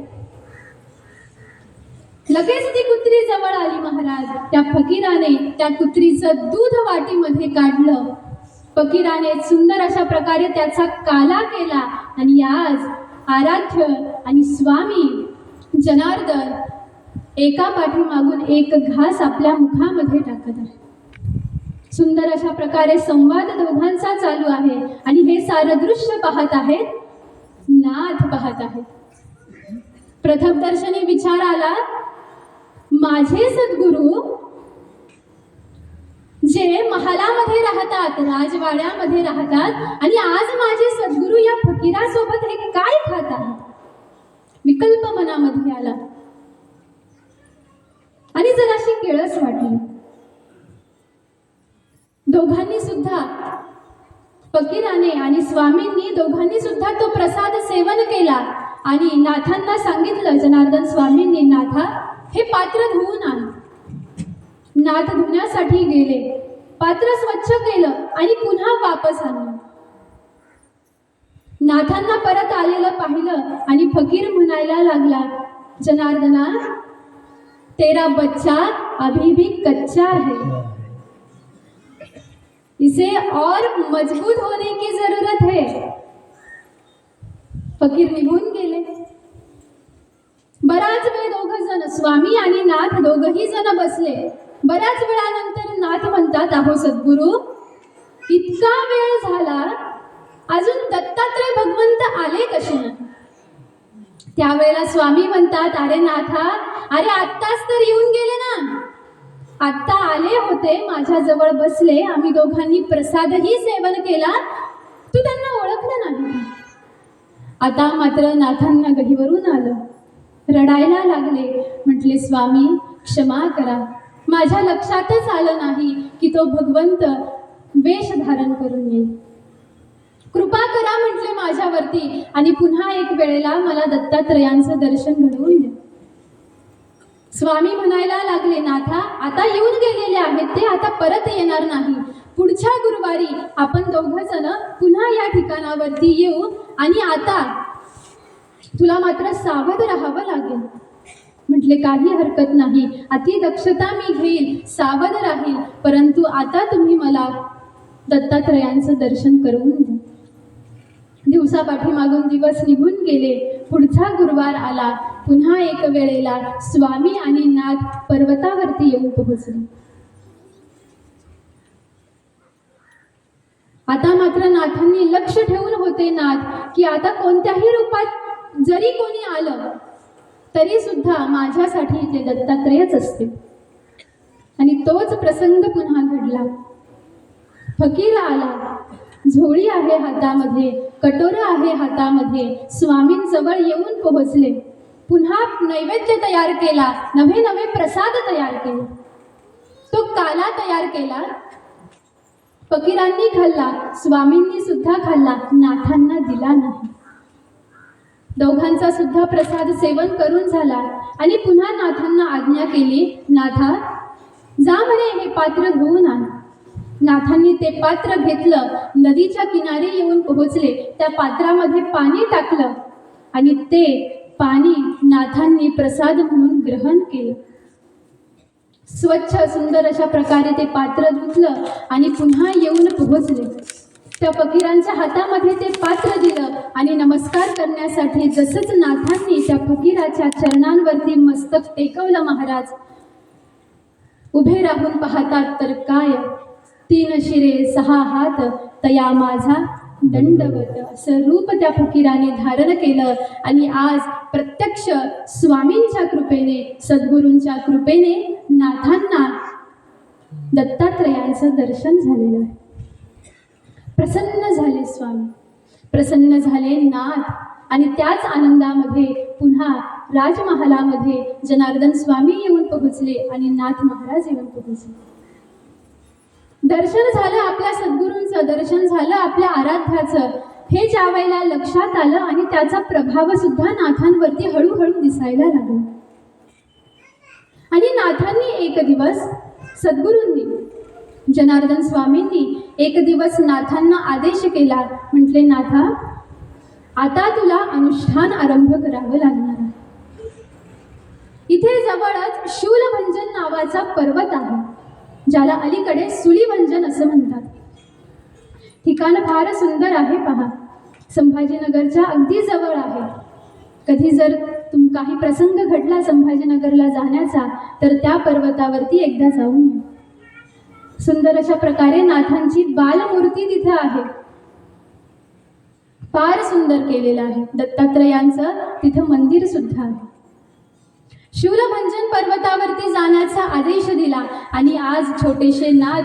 लगेच ती कुत्री जवळ आली. महाराज, त्या फकीराने त्या कुत्रीचं दूध वाटीमध्ये काढलं. फकीराने सुंदर अशा प्रकारे त्याचा काला केला आणि आज आराध्य आणि स्वामी जनार्दन एका पाठीमागून एक घास आपल्या मुखामध्ये टाकत आहे. सुंदर अशा प्रकारे संवाद दोघांचा चालू आहे आणि हे सारं दृश्य पाहत आहेत नाथ पाहत आहेत. प्रथम दर्शनी विचार आला, माझे सद्गुरू जे महालामध्ये राहतात, राजवाड्यामध्ये राहतात आणि आज माझे सद्गुरू या फकीरासोबत हे काय खात आहेत? विकल्प मनामध्ये आला आणि जराशी किळस वाटली. दोघांनी सुद्धा, फकीराने आणि स्वामींनी दोघांनी सुद्धा तो प्रसाद सेवन केला आणि नाथांना सांगितलं, जनार्दन स्वामींनी, नाथा हे पात्र धुवून आण. नाथ धुण्यासाठी गेले, पात्र स्वच्छ केलं आणि पुन्हा वापस आणलं. नाथांना परत आलेलं पाहिलं आणि फकीर म्हणायला लागला, जनार्दना तेरा बच्चा अभी भी कच्चा है, इसे और मजबूत होने की जरूरत है. फकीर निघून गेले. बराच वेळ दोघ जण, स्वामी आणि नाथ दोघही जण बसले. बऱ्याच वेळानंतर नाथ म्हणतात, अहो सद्गुरू, इतका वेळ झाला अजून दत्तात्रय भगवंत आले कसे नाही? त्यावेळेला स्वामी म्हणतात, अरे नाथा, अरे आत्ताच तर येऊन गेले ना. आत्ता आले होते, माझ्या जवळ बसले, आम्ही दोघांनी प्रसादही सेवन केला, तू त्यांना ओळखलं नाही. आता मात्र नाथांना गहिवरून आलं, रडायला लागले. म्हटले, स्वामी क्षमा करा, माझ्या लक्षातच आलं नाही की तो भगवंत वेश धारण करून येईल. कृपा करा म्हटले माझ्यावरती आणि पुन्हा एक वेळेला मला दत्तात्रयांचं दर्शन घडवून द्या. स्वामी म्हणायला लागले, नाथा आता येऊन गेलेले आहेत ते, आता परत येणार नाही. पुढच्या गुरुवारी आपण दोघं जण पुन्हा या ठिकाणावरती येऊ आणि आता तुला मात्र सावध राहावं लागेल. म्हटले, काही हरकत नाही, अति दक्षता मी घेईल, सावध राहील, परंतु आता तुम्ही मला दत्तात्रयांचं दर्शन करून द्या. दिवसापाठीमागून दिवस निघून गेले. पुढचा गुरुवार आला. पुन्हा एक वेळेला स्वामी आणि नाथ पर्वतावरती येऊन पोहोचले. आता मात्र नाथांनी लक्ष ठेवून होते नाथ की आता कोणत्याही रूपात जरी कोणी आलं तरी सुद्धा माझ्यासाठी ते दत्तात्रयच असते. आणि तोच प्रसंग पुन्हा घडला. फकीर आला, झोळी आहे हातामध्ये, कटोरा आहे हातामध्ये, स्वामींजवळ येऊन पोहोचले. पुन्हा नैवेद्य तयार केला, नवे नवे प्रसाद तयार केले. तो काला तयार केला, फकीरांनी खाल्ला, स्वामींनी सुद्धा खाल्ला, नाथांना दिला नाही. दोघांचा सुद्धा प्रसाद सेवन करून झाला आणि पुन्हा नाथांना आज्ञा केली, नाथा जा म्हणे हे पात्र धुवून आण. नाथांनी ते पात्र घेतलं, नदीच्या किनारी येऊन पोहोचले, त्या पात्रामध्ये पाणी टाकलं आणि ते पाणी नाथांनी प्रसाद म्हणून ग्रहण केलं. स्वच्छ सुंदर अशा प्रकारे ते पात्र धुतलं आणि पुन्हा येऊन पोहोचले. त्या फकीरांच्या हातामध्ये ते पात्र दिलं आणि नमस्कार करण्यासाठी जसंच नाथांनी त्या फकीराच्या चरणांवरती मस्तक टेकवलं, महाराज उभे राहून पाहतात तर काय, 3 शिरे 6 हात तया माझा दंडवत, असं रूप त्या फकीराने धारण केलं. आणि आज प्रत्यक्ष स्वामींच्या कृपेने, सद्गुरूंच्या कृपेने नाथांना दत्तात्रयांचं दर्शन झालेलं आहे. प्रसन्न झाले स्वामी, प्रसन्न झाले नाथ. आणि त्याच आनंदामध्ये पुन्हा राजमहालामध्ये जनार्दन स्वामी येऊन पोहोचले आणि नाथ महाराज येऊन पोहोचले. दर्शन झालं आपल्या सद्गुरूंचं, दर्शन झालं आपल्या आराध्याचं. हे ज्या वेळेला लक्षात आलं आणि त्याचा प्रभाव सुद्धा नाथांवरती हळूहळू दिसायला लागला. आणि नाथांनी एक दिवस, सद्गुरूंनी, जनार्दन स्वामींनी एक दिवस नाथांना आदेश केला. म्हटले, नाथा आता तुला अनुष्ठान आरंभ करावं लागणार आहे. इथे जवळच शूलभंजन नावाचा पर्वत आहे, ज्याला अलीकडे सुलीभंजन असं म्हणतात. ठिकाण फार सुंदर आहे पहा, संभाजीनगरच्या अगदी जवळ आहे. कधी जर काही प्रसंग घडला संभाजीनगरला जाण्याचा तर त्या पर्वतावरती एकदा जाऊन या. सुंदर अशा प्रकारे नाथांची बालमूर्ती तिथे आहे. फार सुंदर केलेलं आहे. दत्तात्रयांचं तिथं मंदिर सुद्धा आहे. शूलभंजन पर्वतावरती जाण्याचा आदेश दिला आणि आज छोटेसे नाथ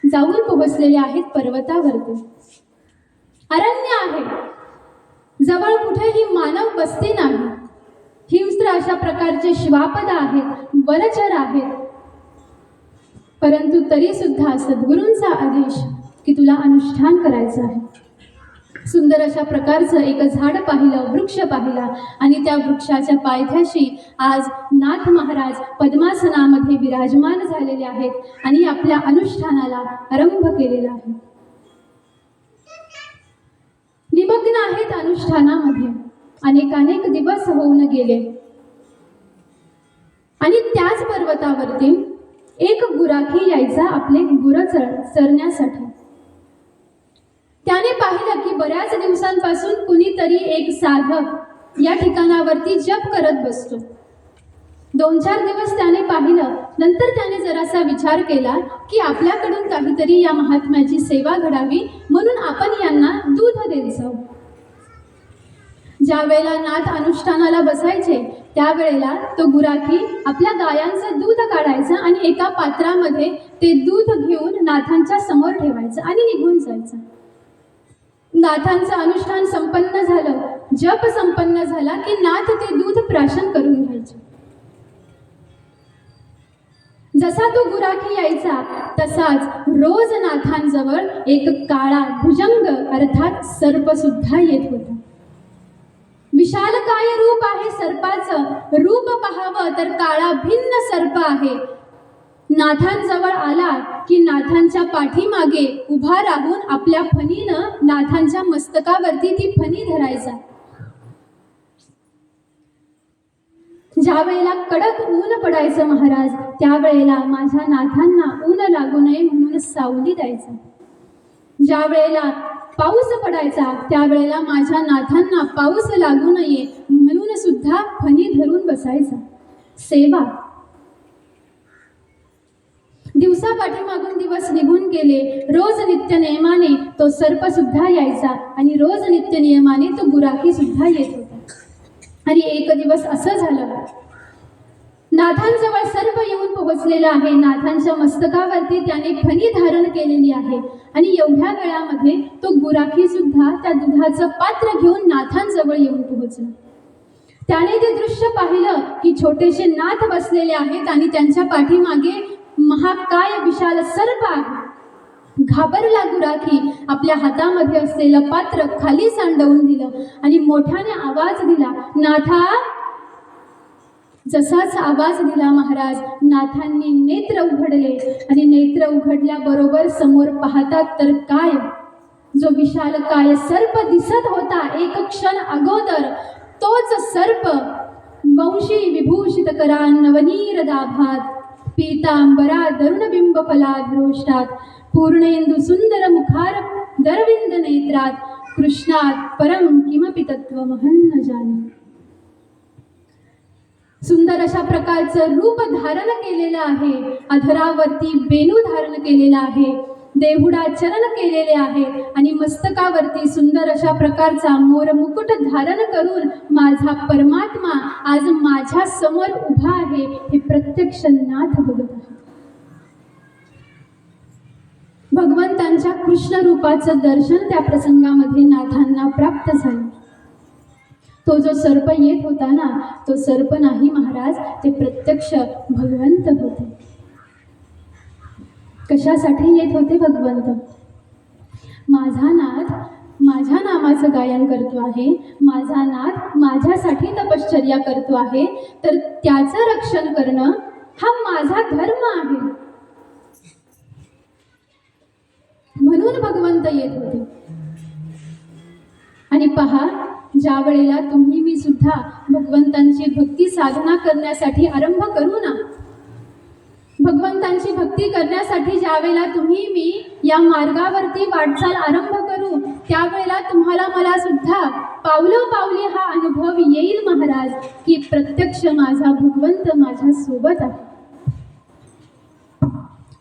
जाऊन पोहोचलेले आहेत पर्वतावरती. अरण्य आहे, जवळ कुठेही मानव वस्ती नाही. हिंस्त्र अशा प्रकारचे श्वापद आहेत, वनचर आहेत. परंतु तरी सुद्धा सद्गुरूंचा आदेश की तुला अनुष्ठान करायचं आहे. सुंदर अशा प्रकारचं एक झाड पाहिलं, वृक्ष पाहिला आणि त्या वृक्षाच्या पायथ्याशी आज नाथ महाराज पद्मासनामध्ये विराजमान झालेले आहेत आणि आपल्या अनुष्ठानाला आरंभ केलेला आहे. निमग्न आहेत अनुष्ठानामध्ये. अनेक दिवस होऊन गेले आणि त्याच पर्वतावरती एक गुराखी यायचा आपले गुरं चरण्यासाठी. त्याने पाहिलं की बऱ्याच दिवसांपासून कुणीतरी एक साधक या ठिकाणावरती जप करत बसतो. 2-4 दिवस त्याने पाहिलं. नंतर त्याने जरासा विचार केला की आपल्याकडून काहीतरी या महात्म्याची सेवा घडावी, म्हणून आपण यांना दूध देत जाऊ. ज्या वेळेला नाथ अनुष्ठानाला बसायचे त्यावेळेला तो गुराखी आपल्या गायांचं दूध काढायचा आणि एका पात्रामध्ये ते दूध घेऊन नाथांच्या समोर ठेवायचं आणि निघून जायचं. नाथांचं अनुष्ठान संपन्न झालं, जप संपन्न झाला की नाथ ते दूध प्राशन करून घ्यायचे. जसा तो गुराखी यायचा तसाच रोज नाथांजवळ एक काळा भुजंग अर्थात सर्प सुद्धा येत होता. विशालकाय रूप आहे सर्पाचं. रूप पाहावं तर काळा भिन्न सर्प आहे. नाथांजवळ आला की नाथांच्या पाठीमागे उभा राहून आपल्या फणीनं नाथांच्या मस्तकावरती ती फणी धरायचा. ज्या वेळेला कडक ऊन पडायचं महाराज त्यावेळेला माझ्या नाथांना ऊन लागू नये म्हणून सावली द्यायचा. ज्या वेळेला पाऊस पडायचा त्यावेळेला माझ्या नाथांना पाऊस लागू नये म्हणून सुद्धा फणी धरून बसायचा. सेवा. दिवसा पाठीमागून दिवस निघून गेले. रोज नित्य नियमाने तो सर्प सुद्धा यायचा आणि रोज नित्य नियमाने तो गुराखी सुद्धा येत होता. आणि एक दिवस असं झालं, नाथांजवळ सर्प येऊन पोहोचलेला आहे. नाथांच्या मस्तकावरती त्याने फणी धारण केलेली आहे आणि एवढ्या वेळामध्ये तो गुराखी सुद्धा त्या दुधाचं पात्र घेऊन नाथांजवळ येऊन पोहोचला. त्याने ते दृश्य पाहिलं की छोटेसे नाथ बसलेले आहेत आणि त्यांच्या पाठीमागे महाकाय विशाल सर्प आहे. घाबरला गुराखी. आपल्या हातामध्ये असलेलं पात्र खाली सांडवून दिलं आणि मोठ्याने आवाज दिला, नाथा. जसाच आवाज दिला महाराज नाथांनी नेत्र उघडले आणि नेत्र उघडल्याबरोबर समोर पाहतात तर काय, जो विशाल काय सर्प दिसत होता एक क्षण अगोदर तोच सर्प वंशी विभूषित करा नवनीर दाभात पीतांबरा दरुणबिंब फलाधरोष्टात पूर्णेंदु सुंदर मुखार दरविंद नेत्रात कृष्णात परम किमपि तत्त्वमहं न जाने. सुंदर अशा प्रकारचं रूप धारण केलेलं आहे. अधरावरती बेनू धारण केलेला आहे. देहुडा चरण केलेले आहे आणि मस्तकावरती सुंदर अशा प्रकारचा मोर मुकुट धारण करून माझा परमात्मा आज माझ्या समोर उभा आहे हे प्रत्यक्ष नाथ बघत आहे. भगवंतांच्या कृष्ण रूपाचं दर्शन त्या प्रसंगामध्ये नाथांना प्राप्त झालं. तो जो सर्प येत होता ना, तो सर्प नाही महाराज, ते प्रत्यक्ष भगवंत होते. कशासाठी येत होते भगवंत? माझा नाथ माझ्या नामाचं गायन करतो आहे, माझा नाथ माझ्यासाठी तपश्चर्या करतो आहे, तर त्याचं रक्षण करणं हा माझा धर्म आहे. म्हणून भगवंत येत होते. आणि पहा, ज्या वेळेला तुम्ही मी सुद्धा भगवंतांची भक्ती साधना करण्यासाठी आरंभ करू ना, भगवंतांची भक्ती करण्यासाठी ज्या वेळेला तुम्ही मी या मार्गावरती वाटचाल आरंभ करू त्यावेळेला तुम्हाला मला सुद्धा पावलोपावली हा अनुभव येईल महाराज, की प्रत्यक्ष माझा भगवंत माझ्या सोबत आहे.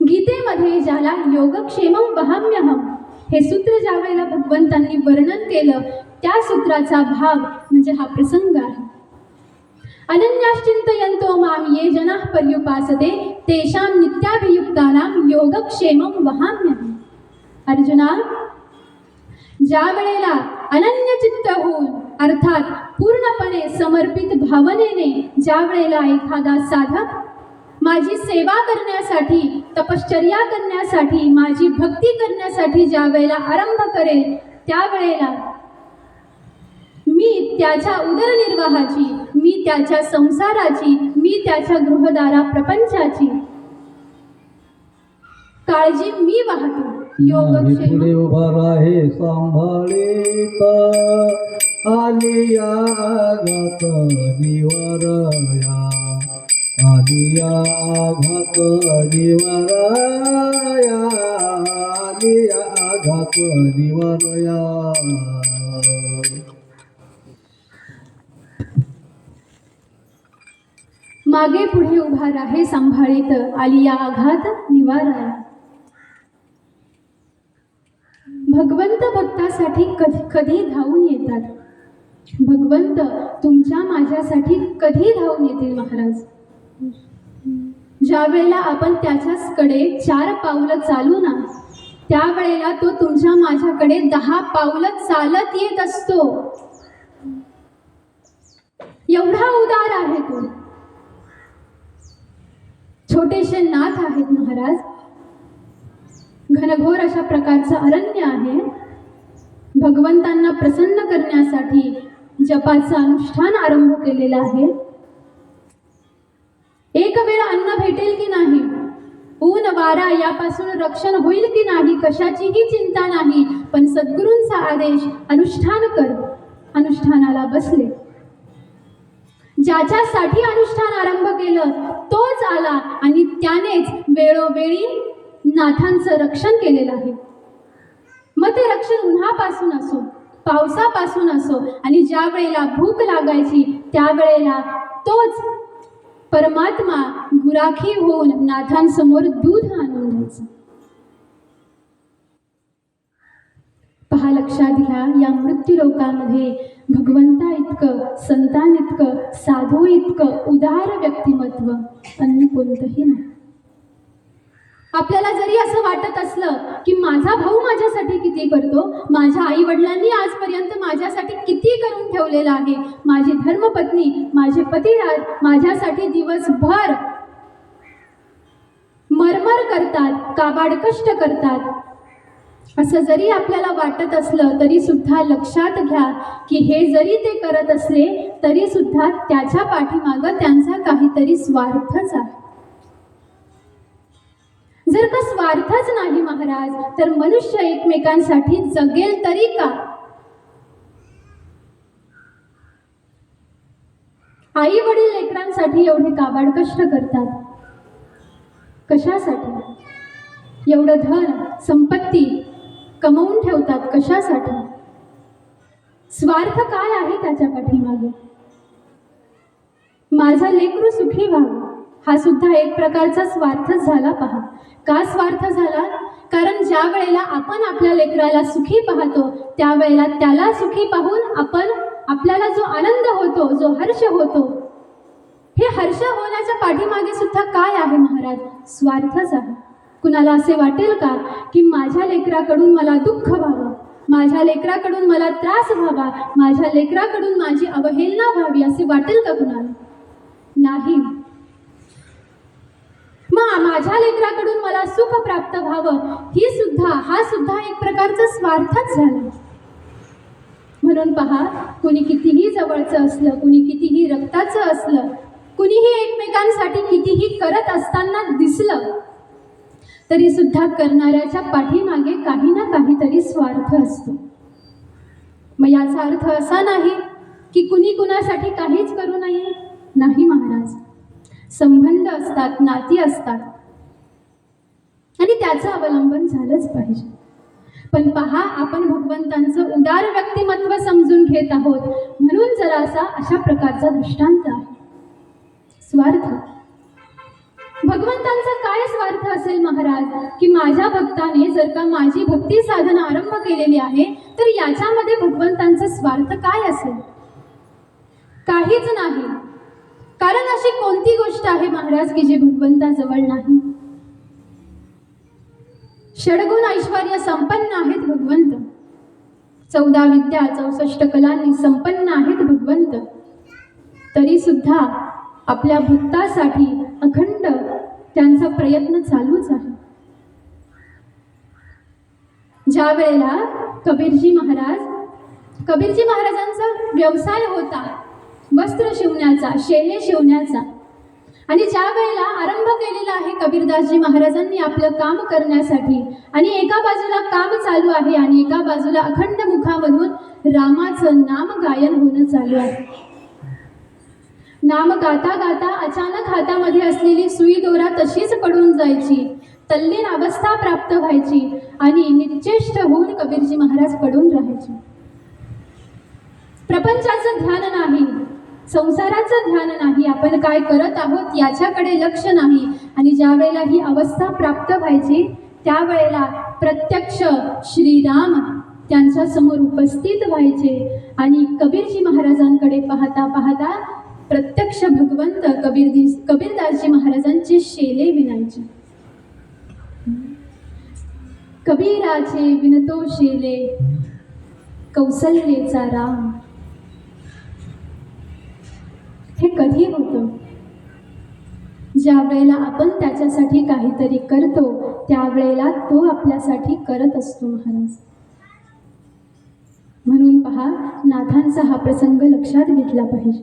गीतेमध्ये ज्याला योगक्षेमं वहाम्यहम हे सूत्र ज्या वेळेला भगवंतांनी वर्णन केलं, त्या सूत्राचा भाव म्हणजे हा प्रसंग आहे. अनन्याश्चिंतयन्तो मां ये जनाः पर्युपासते तेषां नित्याभियुक्तानां योगक्षेमं वहाम्यहम. अर्जुना, ज्या वेळेला अनन्यचित्त होऊन अर्थात पूर्णपणे समर्पित भावनेने ज्या वेळेला एखादा साधक माझी सेवा करण्यासाठी, तपश्चर्या करण्यासाठी, माझी भक्ती करण्यासाठी ज्या वेळेला आरंभ करेल, त्यावेळेला मी त्याच्या उदरनिर्वाहाची, मी त्याच्या संसाराची, मी त्याच्या गृहदारा प्रपंचाची काळजी मी वाहतो. योगक्षेम पुढे उभा राहे सांभाळीत आलिया घात निवारया, आलिया घात निवारया, आलिया घात निवारया. मागे पुढे उभा राहे सांभाळीत आलिया आघात निवारा. भगवंत भक्तासाठी कधी धावून येतात. भगवंत तुमच्या माझ्यासाठी कधी धावून येतील महाराज. ज्या वेळेला आपण त्याच्याकडे 4 पावलं चालू ना, त्यावेळेला तो तुमच्या माझ्याकडे 10 पावलं चालत येत असतो. एवढा उदार आहे तो. छोटेसे नाथ आहेत महाराज. घनघोर अशा प्रकारचं अरण्य आहे. भगवंतांना प्रसन्न करण्यासाठी जपाचं अनुष्ठान आरंभ केलेलं आहे. एक वेळ अन्न भेटेल की नाही, ऊन वारा यापासून रक्षण होईल की नाही, कशाचीही चिंता नाही, पण सद्गुरूंचा आदेश अनुष्ठान कर. अनुष्ठानाला बसले. ज्याच्यासाठी अनुष्ठान आरंभ केलं तोच आला आणि त्यानेच वेळोवेळी नाथांचं रक्षण केलेलं आहे. मग ते रक्षण उन्हापासून असो, पावसापासून असो, आणि ज्या वेळेला भूक लागायची त्यावेळेला तोच परमात्मा गुराखी होऊन नाथांसमोर दूध आणून द्यायचं. पहा, लक्षात घ्या, या मृत्यूलोकामध्ये भगवंता इतकं, संतान इतकं, साधू इतकं उदार व्यक्तिमत्व अन्य कोणतंही नाही. आपल्याला जरी असं वाटत असलं की माझा भाऊ माझ्यासाठी किती करतो, माझ्या आई वडिलांनी आजपर्यंत माझ्यासाठी किती करून ठेवलेलं आहे, माझी धर्मपत्नी, माझे पतिराज माझ्यासाठी दिवसभर मरमर करतात, काबाड कष्ट करतात, असं जरी आपल्याला वाटत असलं तरी सुद्धा लक्षात घ्या की हे जरी ते करत असले तरी सुद्धा त्याच्या पाठीमागं त्यांचा काहीतरी स्वार्थच आहे. जर का स्वार्थच नाही महाराज, तर मनुष्य एकमेकांसाठी जगेल तरी का? आई वडील लेकरांसाठी एवढे काबाड कष्ट करतात, कशासाठी? एवढं धन संपत्ती कमवून ठेवतात, कशासाठी? स्वार्थ काय आहे त्याच्या पाठीमागे? माझा लेकरू सुखी व्हावं हा सुद्धा एक प्रकारचा स्वार्थच झाला. पहा, का स्वार्थ झाला? कारण ज्या वेळेला आपण आपल्या लेकराला सुखी पाहतो त्यावेळेला त्याला सुखी पाहून आपल्याला जो आनंद होतो, जो हर्ष होतो, हे हर्ष होण्याच्या पाठीमागे सुद्धा काय आहे महाराज? स्वार्थच आहे. कुणाला असे वाटेल का की माझ्या लेकराकडून मला दुःख व्हावं, माझ्या लेकराकडून मला त्रास व्हावा, माझ्या लेकराकडून माझी अवहेलना व्हावी, असे वाटेल का कुणाला? नाही. मग माझ्या लेकराकडून मला सुख प्राप्त व्हावं हा सुद्धा एक प्रकारचा स्वार्थच झाला. म्हणून पहा, कुणी कितीही जवळचं असलं, कुणी कितीही रक्ताचं असलं, कुणीही एकमेकांसाठी कितीही करत असताना दिसलं तरी सुद्धा करणाऱ्याच्या पाठीमागे काही ना काहीतरी स्वार्थ असतो. मग याचा अर्थ असा नाही की कुणी कुणासाठी काहीच करू नये. नाही महाराज, संबंध असतात, नाती असतात आणि त्याचं अवलंबन झालंच पाहिजे. पण पहा, आपण भगवंतांचं उदार व्यक्तिमत्व समजून घेत आहोत म्हणून जरासा अशा प्रकारचा दृष्टांत आहे. स्वार्थ. भगवंतांचा काय स्वार्थ असेल महाराज, की माझ्या भक्ताने जर का माझी भक्ती साधना आरंभ केलेली आहे तर याच्यामध्ये भगवंतांचा स्वार्थ काय असेल? काहीच नाही. कारण अशी कोणती गोष्ट आहे महाराज की जी भगवंताजवळ नाही? षडगुण ऐश्वर्य संपन्न आहेत भगवंत. 14 विद्या 64 कलांनी संपन्न आहेत भगवंत. तरी सुद्धा आपल्या भक्तासाठी अखंड त्यांचा प्रयत्न चालूच आहे. ज्या वेळेला कबीरजी महाराजांचा व्यवसाय होता वस्त्र शिवण्याचा, शेले शिवण्याचा, आणि ज्या वेळेला आरंभ केलेला आहे कबीरदासजी महाराजांनी आपलं काम करण्यासाठी, आणि एका बाजूला काम चालू आहे आणि एका बाजूला अखंड मुखामधून रामाचं नाम गायन होणं चालू आहे. नाम गाता गाता अचानक हातामध्ये असलेली सुई दोरा तशीच पडून जायची, तल्लीन अवस्था प्राप्त व्हायची आणि निश्चेष्ट होऊन कबीरजी महाराज पडून राहायचे. प्रपंचाचं ध्यान नाही, संसाराचं ध्यान नाही, आपण काय करत आहोत याच्याकडे लक्ष नाही. आणि ज्या वेळेला ही अवस्था प्राप्त व्हायची त्यावेळेला प्रत्यक्ष श्रीराम त्यांच्या समोर उपस्थित व्हायचे आणि कबीरजी महाराजांकडे पाहता पाहता प्रत्यक्ष भगवंत कबीरदासजी महाराजांचे शेले विणायचे. कबीराचे विणतो शेले कौसल्येचा राम. हे कधी होतं? ज्या वेळेला आपण त्याच्यासाठी काहीतरी करतो त्यावेळेला तो आपल्यासाठी करत असतो महाराज. म्हणून पहा, नाथांचा हा प्रसंग लक्षात घेतला पाहिजे.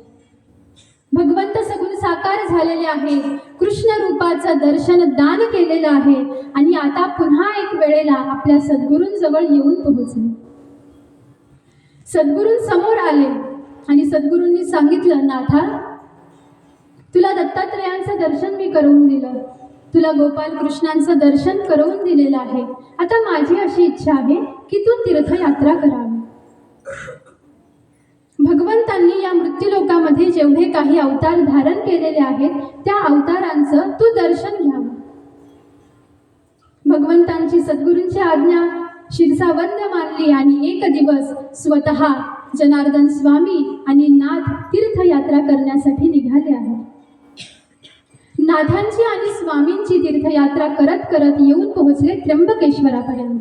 भगवंत सगुण साकार झालेले आहेत, कृष्ण रूपाचं दर्शन दान केलेलं आहे आणि आता पुन्हा एक वेळेला आपल्या सद्गुरूंजवळ येऊन पोहोचले. सद्गुरूंसमोर आले आणि सद्गुरूंनी सांगितलं, नाथा, तुला दत्तात्रयांचं दर्शन मी करून दिलं, तुला गोपाल कृष्णांचं दर्शन करून दिलेलं आहे. आता माझी अशी इच्छा आहे की तू तीर्थयात्रा करावी. भगवंतांनी या मृत्यूलोकामध्ये जेवढे काही अवतार धारण केलेले आहेत त्या अवतारांचं तू दर्शन घ्यावं. भगवंतांची सद्गुरूंची आज्ञा शिरसावंद मानली आणि एक दिवस स्वतः जनार्दन स्वामी आणि नाथ तीर्थयात्रा करण्यासाठी निघाले आहेत. नाथांची आणि स्वामींची तीर्थयात्रा करत करत येऊन पोहोचले त्र्यंबकेश्वरापर्यंत.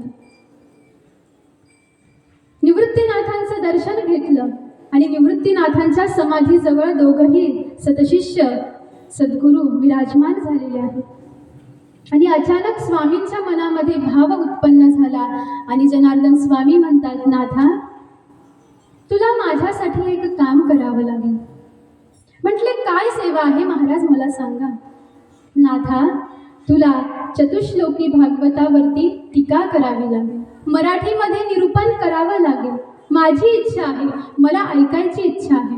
निवृत्तीनाथांचं दर्शन घेतलं आणि निवृत्तीनाथांच्या समाधीजवळ दोघंही सतशिष्य सद्गुरू विराजमान झालेले आहेत. आणि अचानक स्वामींच्या मनामध्ये भाव उत्पन्न झाला आणि जनार्दन स्वामी म्हणतात, नाथा, तुला माझ्यासाठी एक काम करावं लागेल. म्हटले, काय सेवा आहे महाराज, मला सांगा. नाथा, तुला चतुश्लोकी भागवतावरती टीका करावी लागेल, मराठीमध्ये निरूपण करावं लागेल. माझी इच्छा आहे, मला ऐकायची इच्छा आहे.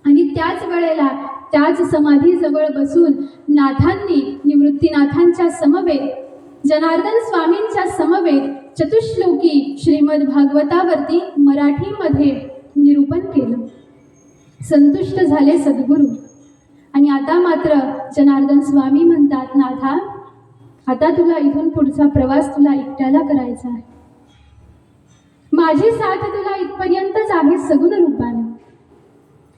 आणि त्याच वेळेला त्याच समाधीजवळ बसून नाथांनी निवृत्तीनाथांच्या समवेत जनार्दन स्वामींच्या समवेत चतुश्लोकी श्रीमद भागवतावरती मराठीमध्ये निरूपण केलं. संतुष्ट झाले सद्गुरू. आणि आता मात्र जनार्दन स्वामी म्हणतात, नाथा, आता तुला इथून पुढचा प्रवास तुला एकट्याला करायचा आहे. माझी साथ तुला इथपर्यंतच आहे सगुण रूपाने.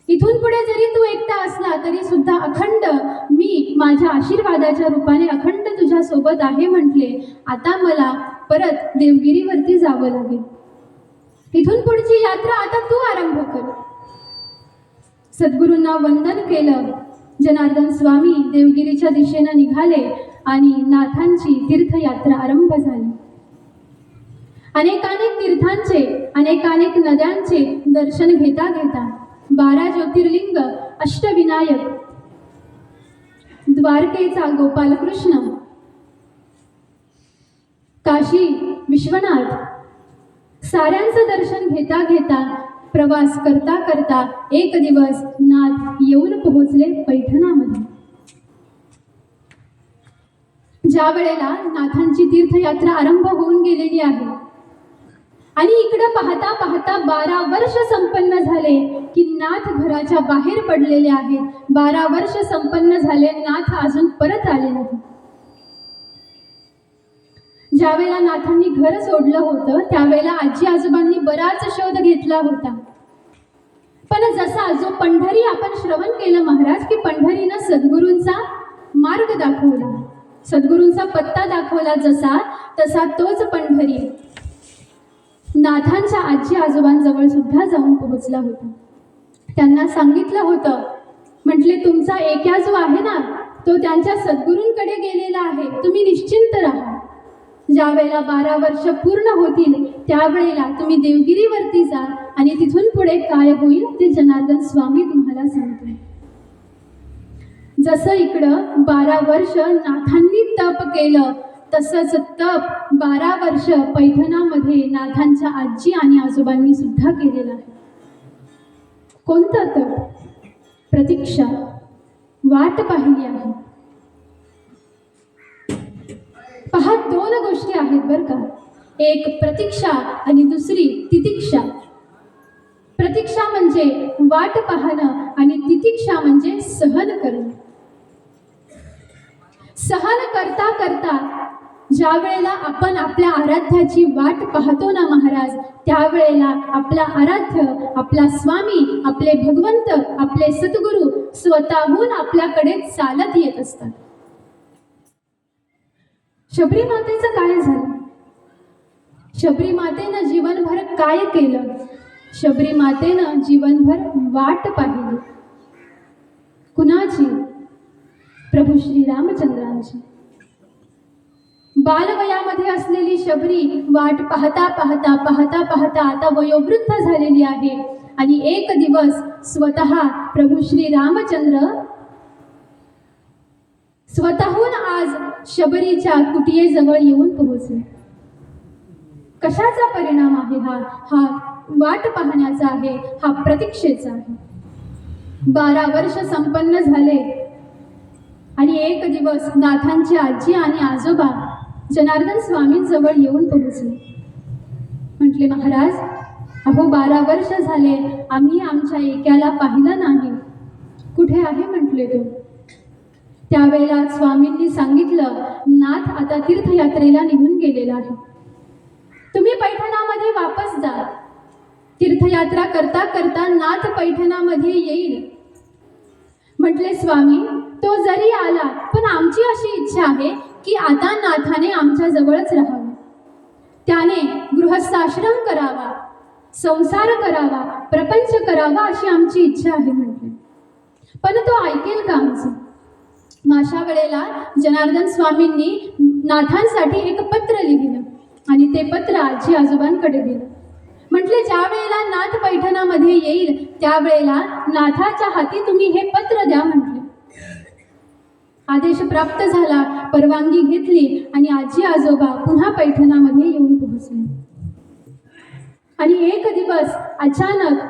इथून पुढे जरी तू एकटा असला तरी सुद्धा अखंड मी माझ्या आशीर्वादाच्या रूपाने अखंड तुझ्या सोबत आहे म्हटले. आता मला परत देवगिरीवरती जावं लागेल. इथून पुढची यात्रा आता तू आरंभ कर. सद्गुरूंना वंदन केलं. जनार्दन स्वामी देवगिरीच्या दिशेनं निघाले आणि नाथांची तीर्थयात्रा आरंभ झाली. अनेकानेक तीर्थांचे अनेकानेक नद्यांचे दर्शन घेता घेता 12 ज्योतिर्लिंग, अष्टविनायक, द्वारकेचा गोपालकृष्ण, काशी विश्वनाथ साऱ्यांचं दर्शन घेता घेता प्रवास करता करता एक दिवस नाथ येऊन पोहोचले पैठणामध्ये. ज्या वेळेला नाथांची तीर्थयात्रा आरंभ होऊन गेलेली आहे आणि इकडं पाहता पाहता 12 वर्ष संपन्न झाले की नाथ घराच्या बाहेर पडलेले आहेत. 12 वर्ष संपन्न झाले, नाथ अजून परत आले नाही. ज्यावेळेला नाथांनी घर सोडलं होतं त्यावेळेला आजी आजोबांनी बराच शोध घेतला होता. पण जसा जो पंढरी आपण श्रवण केलं महाराज की पंढरीनं सद्गुरूंचा मार्ग दाखवला, सद्गुरूंचा पत्ता दाखवला, जसा तसा तोच पंढरी नाथांच्या आजी आजोबांजवळ सुद्धा जाऊन पोहोचला होता. त्यांना सांगितलं होतं, म्हटले तुमचा एका जो आहे ना तो त्यांच्या सद्गुरूंकडे गेलेला आहे, तुम्ही निश्चिंत राहा. ज्या वेळेला 12 वर्ष पूर्ण होतील त्यावेळेला तुम्ही देवगिरीवरती जा आणि तिथून पुढे काय होईल ते जनार्दन स्वामी तुम्हाला सांगतील. जसं इकडं 12 वर्ष नाथांनी तप केलं तसंच तप 12 वर्ष पैठणामध्ये नाथांच्या आजी आणि आजोबांनी सुद्धा केलेलं आहे. कोणतं तप? प्रतीक्षा, वाट पाहिली आहे. पहा, 2 गोष्टी आहेत बरं का, एक प्रतीक्षा आणि दुसरी तितिक्षा. प्रतीक्षा म्हणजे वाट पाहणं आणि तितिक्षा म्हणजे सहन करणं. सहन करता करता ज्या वेळेला आपण आपल्या आराध्याची वाट पाहतो ना महाराज, त्यावेळेला आपला आराध्य, आपला स्वामी, आपले भगवंत, आपले सद्गुरू स्वतःहून आपल्याकडे चालत येत असतात. शबरी मातेचं काय झालं? शबरी मातेनं जीवनभर काय केलं? शबरी मातेनं जीवनभर वाट पाहिली. कुणाची? प्रभू श्री रामचंद्रांची. बालवयामध्ये असलेली शबरी वाट पाहता पाहता पाहता पाहता आता वयोवृद्ध झालेली आहे आणि एक दिवस स्वतः प्रभू श्री रामचंद्र स्वतःहून आज शबरीच्या कुटियेजवळ येऊन पोहोचले. कशाचा परिणाम आहे हा वाट पाहण्याचा आहे, हा प्रतीक्षेचा आहे. 12 वर्ष संपन्न झाले आणि एक दिवस नाथांची आजी आणि आजोबा जनार्दन स्वामींजवळ येऊन पोहोचले. म्हटले, महाराज अहो 12 वर्ष झाले आम्ही आमच्या एकाला पाहिलं नाही, कुठे आहे म्हटले तो. त्यावेळेला स्वामींनी सांगितलं, नाथ आता तीर्थयात्रेला निघून गेलेला आहे, तुम्ही पैठणामध्ये वापस जा. तीर्थयात्रा करता करता नाथ पैठणामध्ये येईल. म्हटले, स्वामी तो जरी आला पण आमची अशी इच्छा आहे की आता नाथाने आमच्या जवळच राहावं, त्याने गृहस्थाश्रम करावा, संसार करावा, प्रपंच करावा अशी आमची इच्छा आहे म्हटले. पण तो ऐकेल का आमचं? अशा वेळेला जनार्दन स्वामींनी नाथांसाठी एक पत्र लिहिलं आणि ते पत्र आजी आजोबांकडे दिलं. म्हटले, ज्या वेळेला नाथ पैठणामध्ये येईल त्यावेळेला नाथाच्या हाती तुम्ही हे पत्र द्या म्हटले. आदेश प्राप्त झाला, परवानगी घेतली आणि आजी आजोबा पुन्हा पैठणामध्ये येऊन पोहोचले. आणि एक दिवस अचानक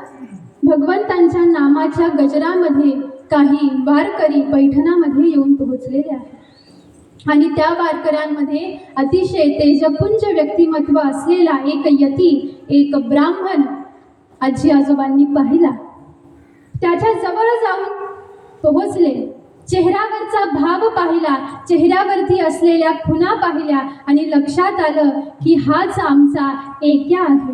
भगवंतांच्या नामाच्या गजरामध्ये काही वारकरी पैठणामध्ये येऊन पोहोचलेले आहेत आणि त्या वारकऱ्यांमध्ये अतिशय तेजपुंज व्यक्तिमत्व असलेला एक यती, एक ब्राह्मण आजी आजोबांनी पाहिला. त्याच्या जवळ जाऊन पोहोचले, चेहऱ्यावरचा भाव पाहिला, चेहऱ्यावरती असलेल्या खुणा पाहिल्या आणि लक्षात आलं की हाच आमचा एक्या आहे.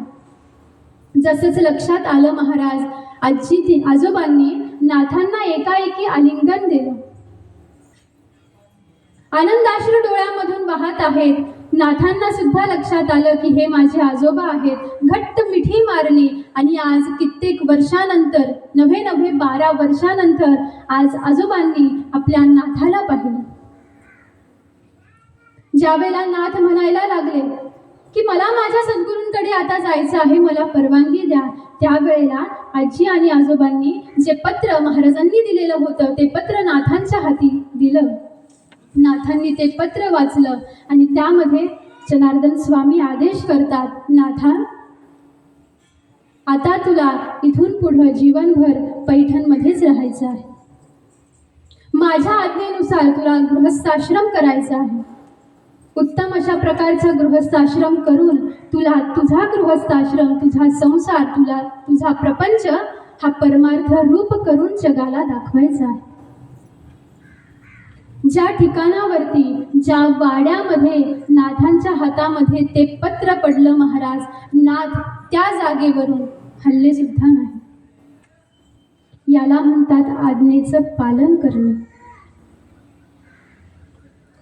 जसंच लक्षात आलं महाराज, आजोबांनी नाथांना एकाएकी आलिंगन दिलं. आनंदाश्रू डोळ्यामधून वाहत आहेत. नाथांना सुद्धा लक्षात आलं की हे माझे आजोबा आहेत. घट्ट मिठी मारली आणि आज कित्येक वर्षानंतर, नव्हे 12 वर्षानंतर आज आजोबांनी आपल्या नाथाला पाहिलं. ज्यावेळेला नाथ म्हणायला लागले की मला माझ्या सद्गुरूंकडे आता जायचं आहे, मला परवानगी द्या, त्यावेळेला आजी आणि आजोबांनी जे पत्र महाराजांनी दिलेलं होतं ते पत्र नाथांच्या हाती दिलं. नाथांनी ते पत्र वाचलं आणि त्यामध्ये जनार्दन स्वामी आदेश करतात, नाथा आता तुला इथून पुढं जीवनभर पैठणमध्येच राहायचं आहे. माझ्या आज्ञेनुसार तुला गृहस्थाश्रम करायचा आहे. उत्तम अशा प्रकारचा गृहस्थाश्रम करून तुला तुझा गृहस्थाश्रम, तुझा संसार, तुझा प्रपंच हा परमार्थ रूप करून जगाला दाखवायचा आहे. ज्या ठिकाणावरती, ज्या वाड्यामध्ये नाथांच्या हातामध्ये ते पत्र पडलं महाराज, नाथ त्या जागेवरून हल्ले सुद्धा नाही. याला म्हणतात आज्ञेचं पालन करणे.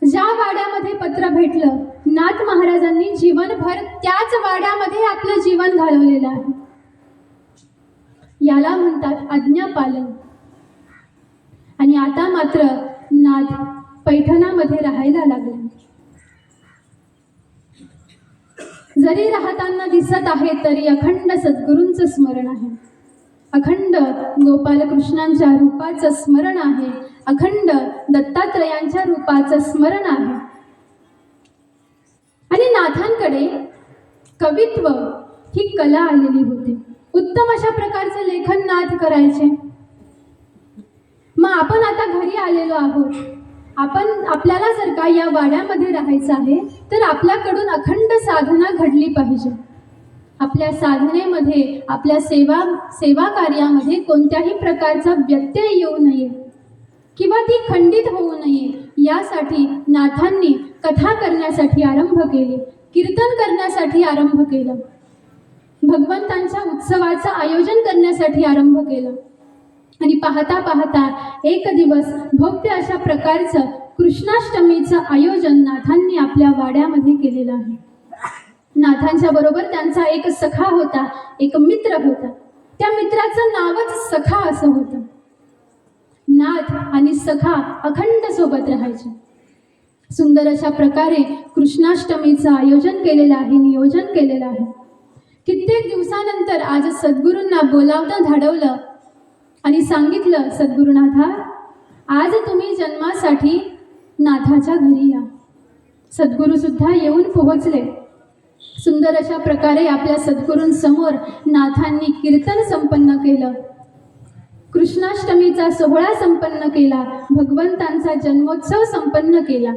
ज्या वाड्यामध्ये पत्र भेटलं, नाथ महाराजांनी जीवनभर त्याच वाड्यामध्ये आपलं जीवन घालवलेलं आहे. याला म्हणतात आज्ञा पालन. आणि आता मात्र नाथ पैठणामध्ये राहायला लागले. जरी राहताना दिसत आहे तरी अखंड सद्गुरूंचं स्मरण आहे, अखंड गोपालकृष्णांच्या रूपाचं स्मरण आहे, अखंड दत्तात्रयांच्या रूपाचं स्मरण आहे. आणि नाथांकडे कवित्व ही कला आलेली होती. उत्तम अशा प्रकारचे लेखन नाथ करायचे. मग आपण आता घरी आलेलो आहोत. आपल्याला जर का या वाड्यामध्ये राहायचं आहे तर आपल्याकडून अखंड साधना घडली पाहिजे. आपल्या साधनेमध्ये, आपल्या सेवा कार्यामध्ये कोणत्याही प्रकारचा व्यत्यय येऊ नये किंवा ती खंडित होऊ नये, यासाठी नाथांनी कथा करण्यासाठी आरंभ केली, कीर्तन करण्यासाठी आरंभ केलं, भगवंतांच्या उत्सवाचं आयोजन करण्यासाठी आरंभ केलं. आणि पाहता पाहता एक दिवस भव्य अशा प्रकारचं कृष्णाष्टमीचं आयोजन नाथांनी आपल्या वाड्यामध्ये केलेलं आहे. नाथांच्या बरोबर त्यांचा एक सखा होता, एक मित्र होता. त्या मित्राचं नावच सखा असं होतं. नाथ आणि सखा अखंड सोबत राहायचे. सुंदर अशा प्रकारे कृष्णाष्टमीचं आयोजन केलेलं आहे, नियोजन केलेलं आहे. कित्येक दिवसानंतर आज सद्गुरूंना बोलावलं, धाडवलं आणि सांगितलं, सद्गुरुनाथा आज तुम्ही जन्मासाठी नाथाच्या घरी या. सद्गुरू सुद्धा येऊन पोहोचले. सुंदर अशा प्रकारे आपल्या सद्गुरूंसमोर नाथांनी कीर्तन संपन्न केलं, कृष्णाष्टमीचा सोहळा संपन्न केला, भगवंतांचा जन्मोत्सव संपन्न केला.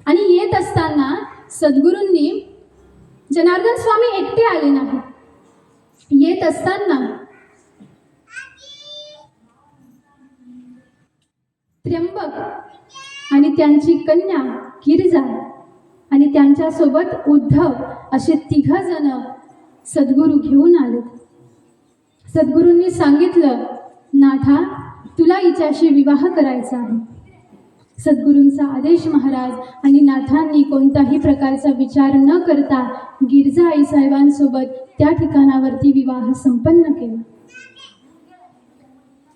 आणि येत असताना सद्गुरूंनी, जनार्दन स्वामी एकटे आले नाही, येत असताना त्र्यंबक आणि त्यांची कन्या गिरिजा आणि त्यांच्यासोबत उद्धव असे 3 जण सद्गुरू घेऊन आले. सद्गुरूंनी सांगितलं, नाथा तुला हिच्याशी विवाह करायचा आहे. सद्गुरूंचा आदेश महाराज. आणि नाथांनी कोणताही प्रकारचा विचार न करता गिरजा आई साहेबांसोबत त्या ठिकाणावरती विवाह संपन्न केला.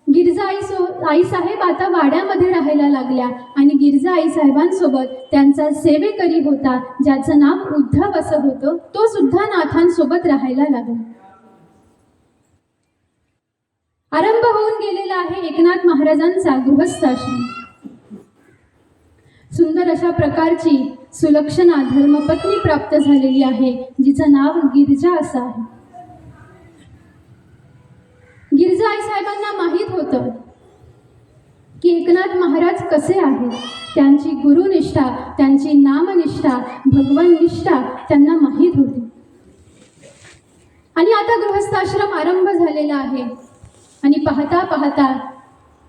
गिरजा आई साहेब आता वाड्यामध्ये राहायला लागल्या आणि गिरजा आई साहेबांसोबत त्यांचा सेवेकरी होता, ज्याचं नाव उद्धव असं होतं, तो सुद्धा नाथांसोबत राहायला लागला. आरंभ होऊन गेलेला आहे एकनाथ महाराजांचा गृहस्थाश्रम. सुंदर अशा प्रकारची सुलक्षणा धर्मपत्नी प्राप्त झालेली आहे, जिचं नाव गिरजा असं आहे. गिरजा आई साहेबांना माहीत होतं की एकनाथ महाराज कसे आहेत. त्यांची गुरुनिष्ठा, त्यांची नामनिष्ठा, भगवननिष्ठा त्यांना माहीत होती. आणि आता गृहस्थाश्रम आरंभ झालेला आहे. आणि पाहता पाहता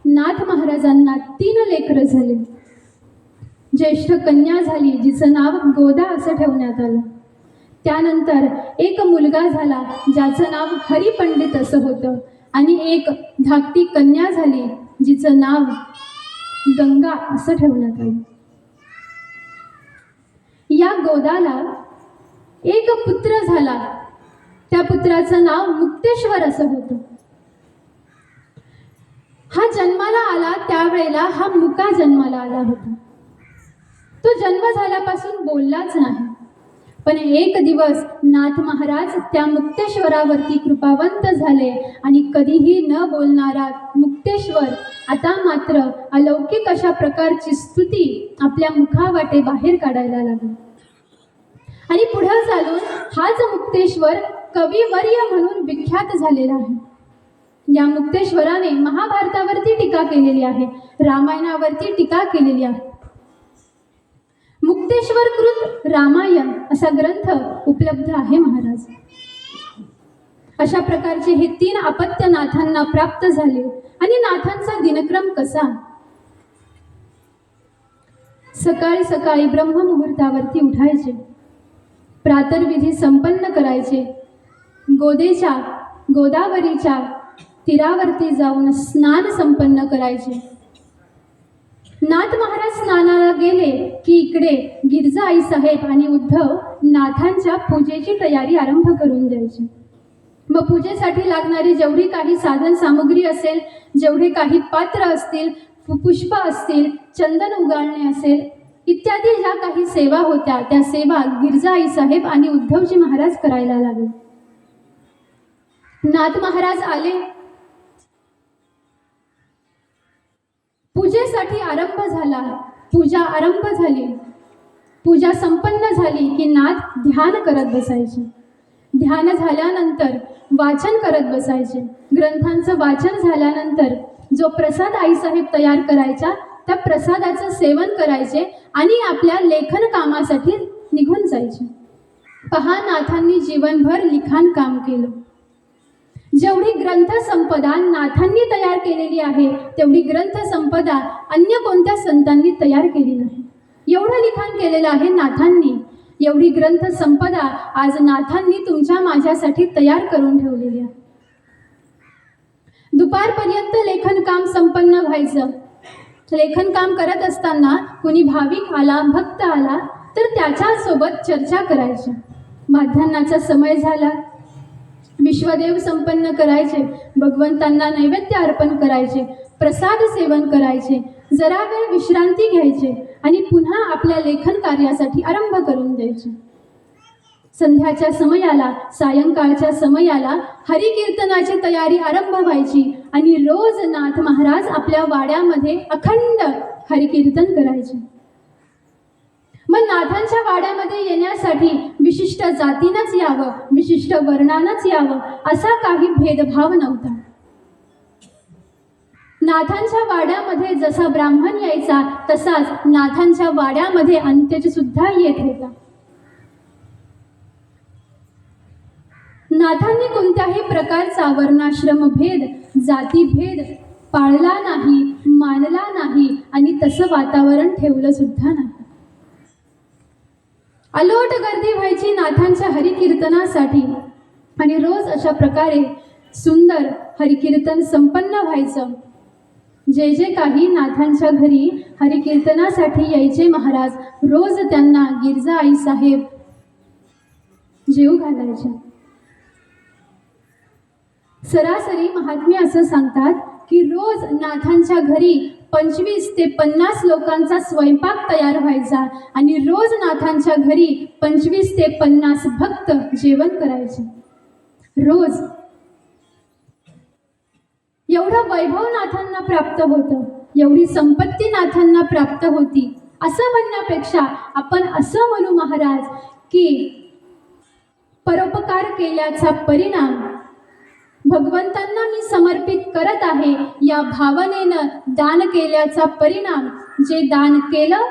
नाथ महाराजांना 3 लेकरं झाले. ज्येष्ठ कन्या झाली, जिचं नाव गोदा असं ठेवण्यात आलं. त्यानंतर एक मुलगा झाला, ज्याचं नाव हरिपंडित असं होतं. आणि एक धाकटी कन्या झाली, जिचं नाव गंगा असं ठेवण्यात आलं. या गोदाला एक पुत्र झाला, त्या पुत्राचं नाव मुक्तेश्वर असं होतं. हा जन्माला आला त्यावेळेला हा मुका जन्माला आला होता. तो जन्म झाल्यापासून बोललाच नाही. पण एक दिवस नाथ महाराज त्या मुक्तेश्वरावरती कृपावंत झाले आणि कधीही न बोलणारा मुक्तेश्वर आता मात्र अलौकिक अशा प्रकारची स्तुती आपल्या मुखावाटे बाहेर काढायला लागला. आणि पुढे चालून हाच मुक्तेश्वर कविवर्य म्हणून विख्यात झालेला आहे. या मुक्तेश्वराने महाभारतावरती टीका केलेली आहे, रामायणावरती टीका केलेली आहे. मुक्तेश्वरकृत रामायण असा ग्रंथ उपलब्ध आहे महाराज. अशा प्रकारचे हे 3 अपत्य नाथांना प्राप्त झाले. आणि नाथांचा दिनक्रम कसा? सकाळी सकाळी ब्रह्ममुहूर्तावरती उठायचे, प्रातर्विधी संपन्न करायचे, गोदावरीच्या तीरावरती जाऊन स्नान संपन्न करायचे. नाथ महाराज स्नानाला गेले की इकडे गिरजा आई साहेब आणि उद्धव नाथांच्या पूजेची तयारी आरंभ करून द्यायचे. मग पूजेसाठी लागणारी जेवढी काही साधन सामुग्री असेल, जेवढे काही पात्र असतील, पुष्प असतील, चंदन उगाळणे असेल, इत्यादी ज्या काही सेवा होत्या त्या सेवा गिरजा आई साहेब आणि उद्धवजी महाराज करायला लागले. नाथ महाराज आले, पूजेसाठी आरंभ झाला. पूजा आरंभ झाली. पूजा संपन्न झाली की नाथ ध्यान करत बसायचे. ध्यान झाल्यानंतर वाचन करत बसायचे. ग्रंथांचं वाचन झाल्यानंतर जो प्रसाद आईसाहेब तयार करायचा त्या प्रसादाचं सेवन करायचे आणि आपल्या लेखन कामासाठी निघून जायचे. पहा, नाथांनी जीवनभर लिखाण काम केलं. जेवढी ग्रंथ संपदा नाथांनी तयार केलेली आहे तेवढी ग्रंथ संपदा अन्य कोणत्या संतांनी तयार केली नाही. एवढं लिखाण केलेलं आहे नाथांनी. एवढी ग्रंथ संपदा आज नाथांनी तुमच्या माझ्यासाठी तयार करून ठेवलेली आहे. दुपारपर्यंत लेखन काम संपन्न व्हायचं. लेखन काम करत असताना कुणी भाविक आला, भक्त आला तर त्याच्यासोबत चर्चा करायची. माध्यान्हाचा समय झाला, विश्वदेव संपन्न करायचे, भगवंतांना नैवेद्य अर्पण करायचे, प्रसाद सेवन करायचे, जरा वेळ विश्रांती घ्यायचे आणि पुन्हा आपल्या लेखन कार्यासाठी आरंभ करून द्यायचे. संध्याच्या समयाला, सायंकाळच्या समयाला हरिकीर्तनाची तयारी आरंभ व्हायची आणि रोज नाथ महाराज आपल्या वाड्यामध्ये अखंड हरिकीर्तन करायचे. मग नाथांच्या वाड्यामध्ये येण्यासाठी विशिष्ट जातीनंच यावं, विशिष्ट वर्णानंच यावं असा काही भेदभाव नव्हता. नाथांच्या वाड्यामध्ये जसा ब्राह्मण यायचा तसाच नाथांच्या वाड्यामध्ये अंत्यज सुद्धा येत होता. नाथांनी कोणत्याही प्रकारचा वर्णाश्रम भेद, जातीभेद पाळला नाही, मानला नाही आणि तसं वातावरण ठेवलं सुद्धा नाही. अलोट गर्दी व्हायची नाथांच्या हरिकीर्तनासाठी आणि रोज अशा प्रकारे सुंदर हरिकीर्तन संपन्न व्हायचं. जे जे काही नाथांच्या घरी हरिकीर्तनासाठी यायचे महाराज, रोज त्यांना गिरजा आई साहेब जेव घालायच्या. सरासरी महात्मे असं सांगतात की रोज नाथांच्या घरी 25 ते 50 लोकांचा स्वयंपाक तयार व्हायचा आणि रोज नाथांच्या घरी 25 ते 50 भक्त जेवण करायचे. रोज एवढं वैभव नाथांना प्राप्त होतं, एवढी संपत्ती नाथांना प्राप्त होती. असं म्हणण्यापेक्षा आपण असं म्हणू महाराज की परोपकार केल्याचा परिणाम, भगवंतांना मी समर्पित करत आहे या भावनेनं दान केल्याचा परिणाम, जे दान केलं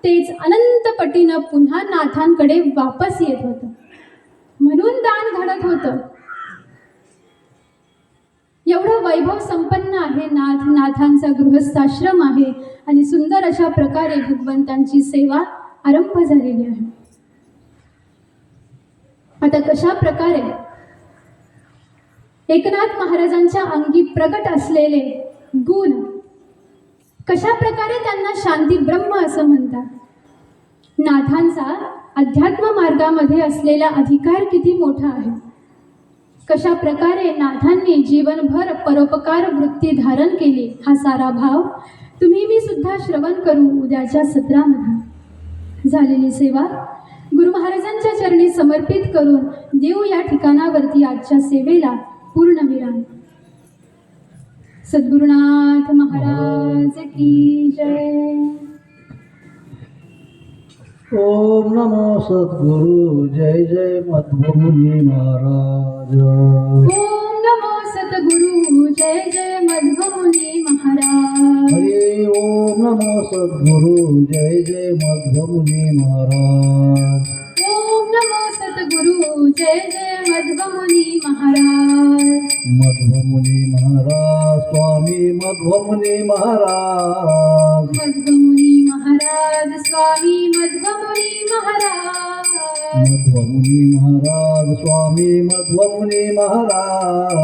तेच अनंत पटीनं पुन्हा नाथांकडे वापस येत होतं. म्हणून दान घडत होतं. एवढं वैभव संपन्न आहे नाथ. नाथांचा गृहस्थाश्रम आहे आणि सुंदर अशा प्रकारे भगवंतांची सेवा आरंभ झालेली आहे. आता कशा प्रकारे एकनाथ महाराजांच्या अंगी प्रगट असलेले गुण, कशा प्रकारे त्यांना शांती ब्रह्म असं म्हणतात. नाथांचा अध्यात्म मार्गामध्ये असलेला अधिकार किती मोठा आहे. कशा प्रकारे नाथांनी जीवनभर परोपकार वृत्ती धारण केली, हा सारा भाव तुम्ही मी सुद्धा श्रवण करू उद्याच्या सत्रामध्ये. झालेली सेवा गुरु महाराजांच्या चरणी समर्पित करून देऊ या ठिकाणावरती आजच्या सेवेला पूर्णविराम. सद्गुरुनाथ महाराज की जय. ओम नमो सद्गुरु जय जय मध्वमुनी महाराज. ओम नमो सद्गुरु जय जय मध्वमुनी महाराज. हरि ओम नमो सद्गुरु जय जय मध्वमुनी महाराज. ओम नमो सद्गुरु जय जय मध्वमुनी महाराज. मध्वमुनी महाराज स्वामी मध्वमुनी महाराज. मध्वमुनी महाराज स्वामी मध्वमुनी महाराज. मध्वमुनी महाराज स्वामी मध्वमुनी महाराज.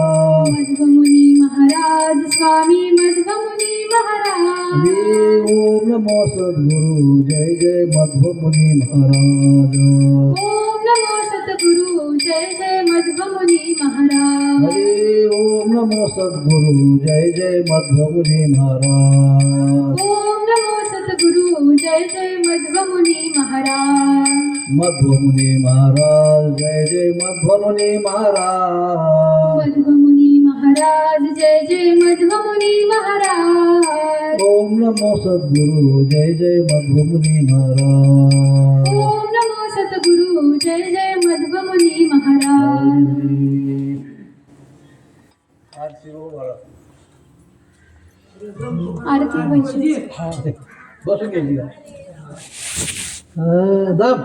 मध्वमुनी महाराज स्वामी मध्वमुनी महाराज. ओम नमो सद्गुरु जय जय मध्वमुनी महाराज. ओम नमो सद्गुरु जय जय मध्वमुनी महाराज. हरे ओम नमो सद्गुरु जय जय मध्वमुनी महाराज. ओम नमो सद्गुरु जय जय मध्वमुनी महाराज. मध्वमुनी महाराज जय जय मध्वमुनी महाराज. मध्वमुनी महाराज जय जय मध्वमुनी महाराज. ओम नमो सद्गुरु जय जय मध्वमुनी महाराज. ओम नमो सद्गुरु जय जय मध्वमुनी महाराज. आरती व्हायची. बसून घ्यायची का? दाब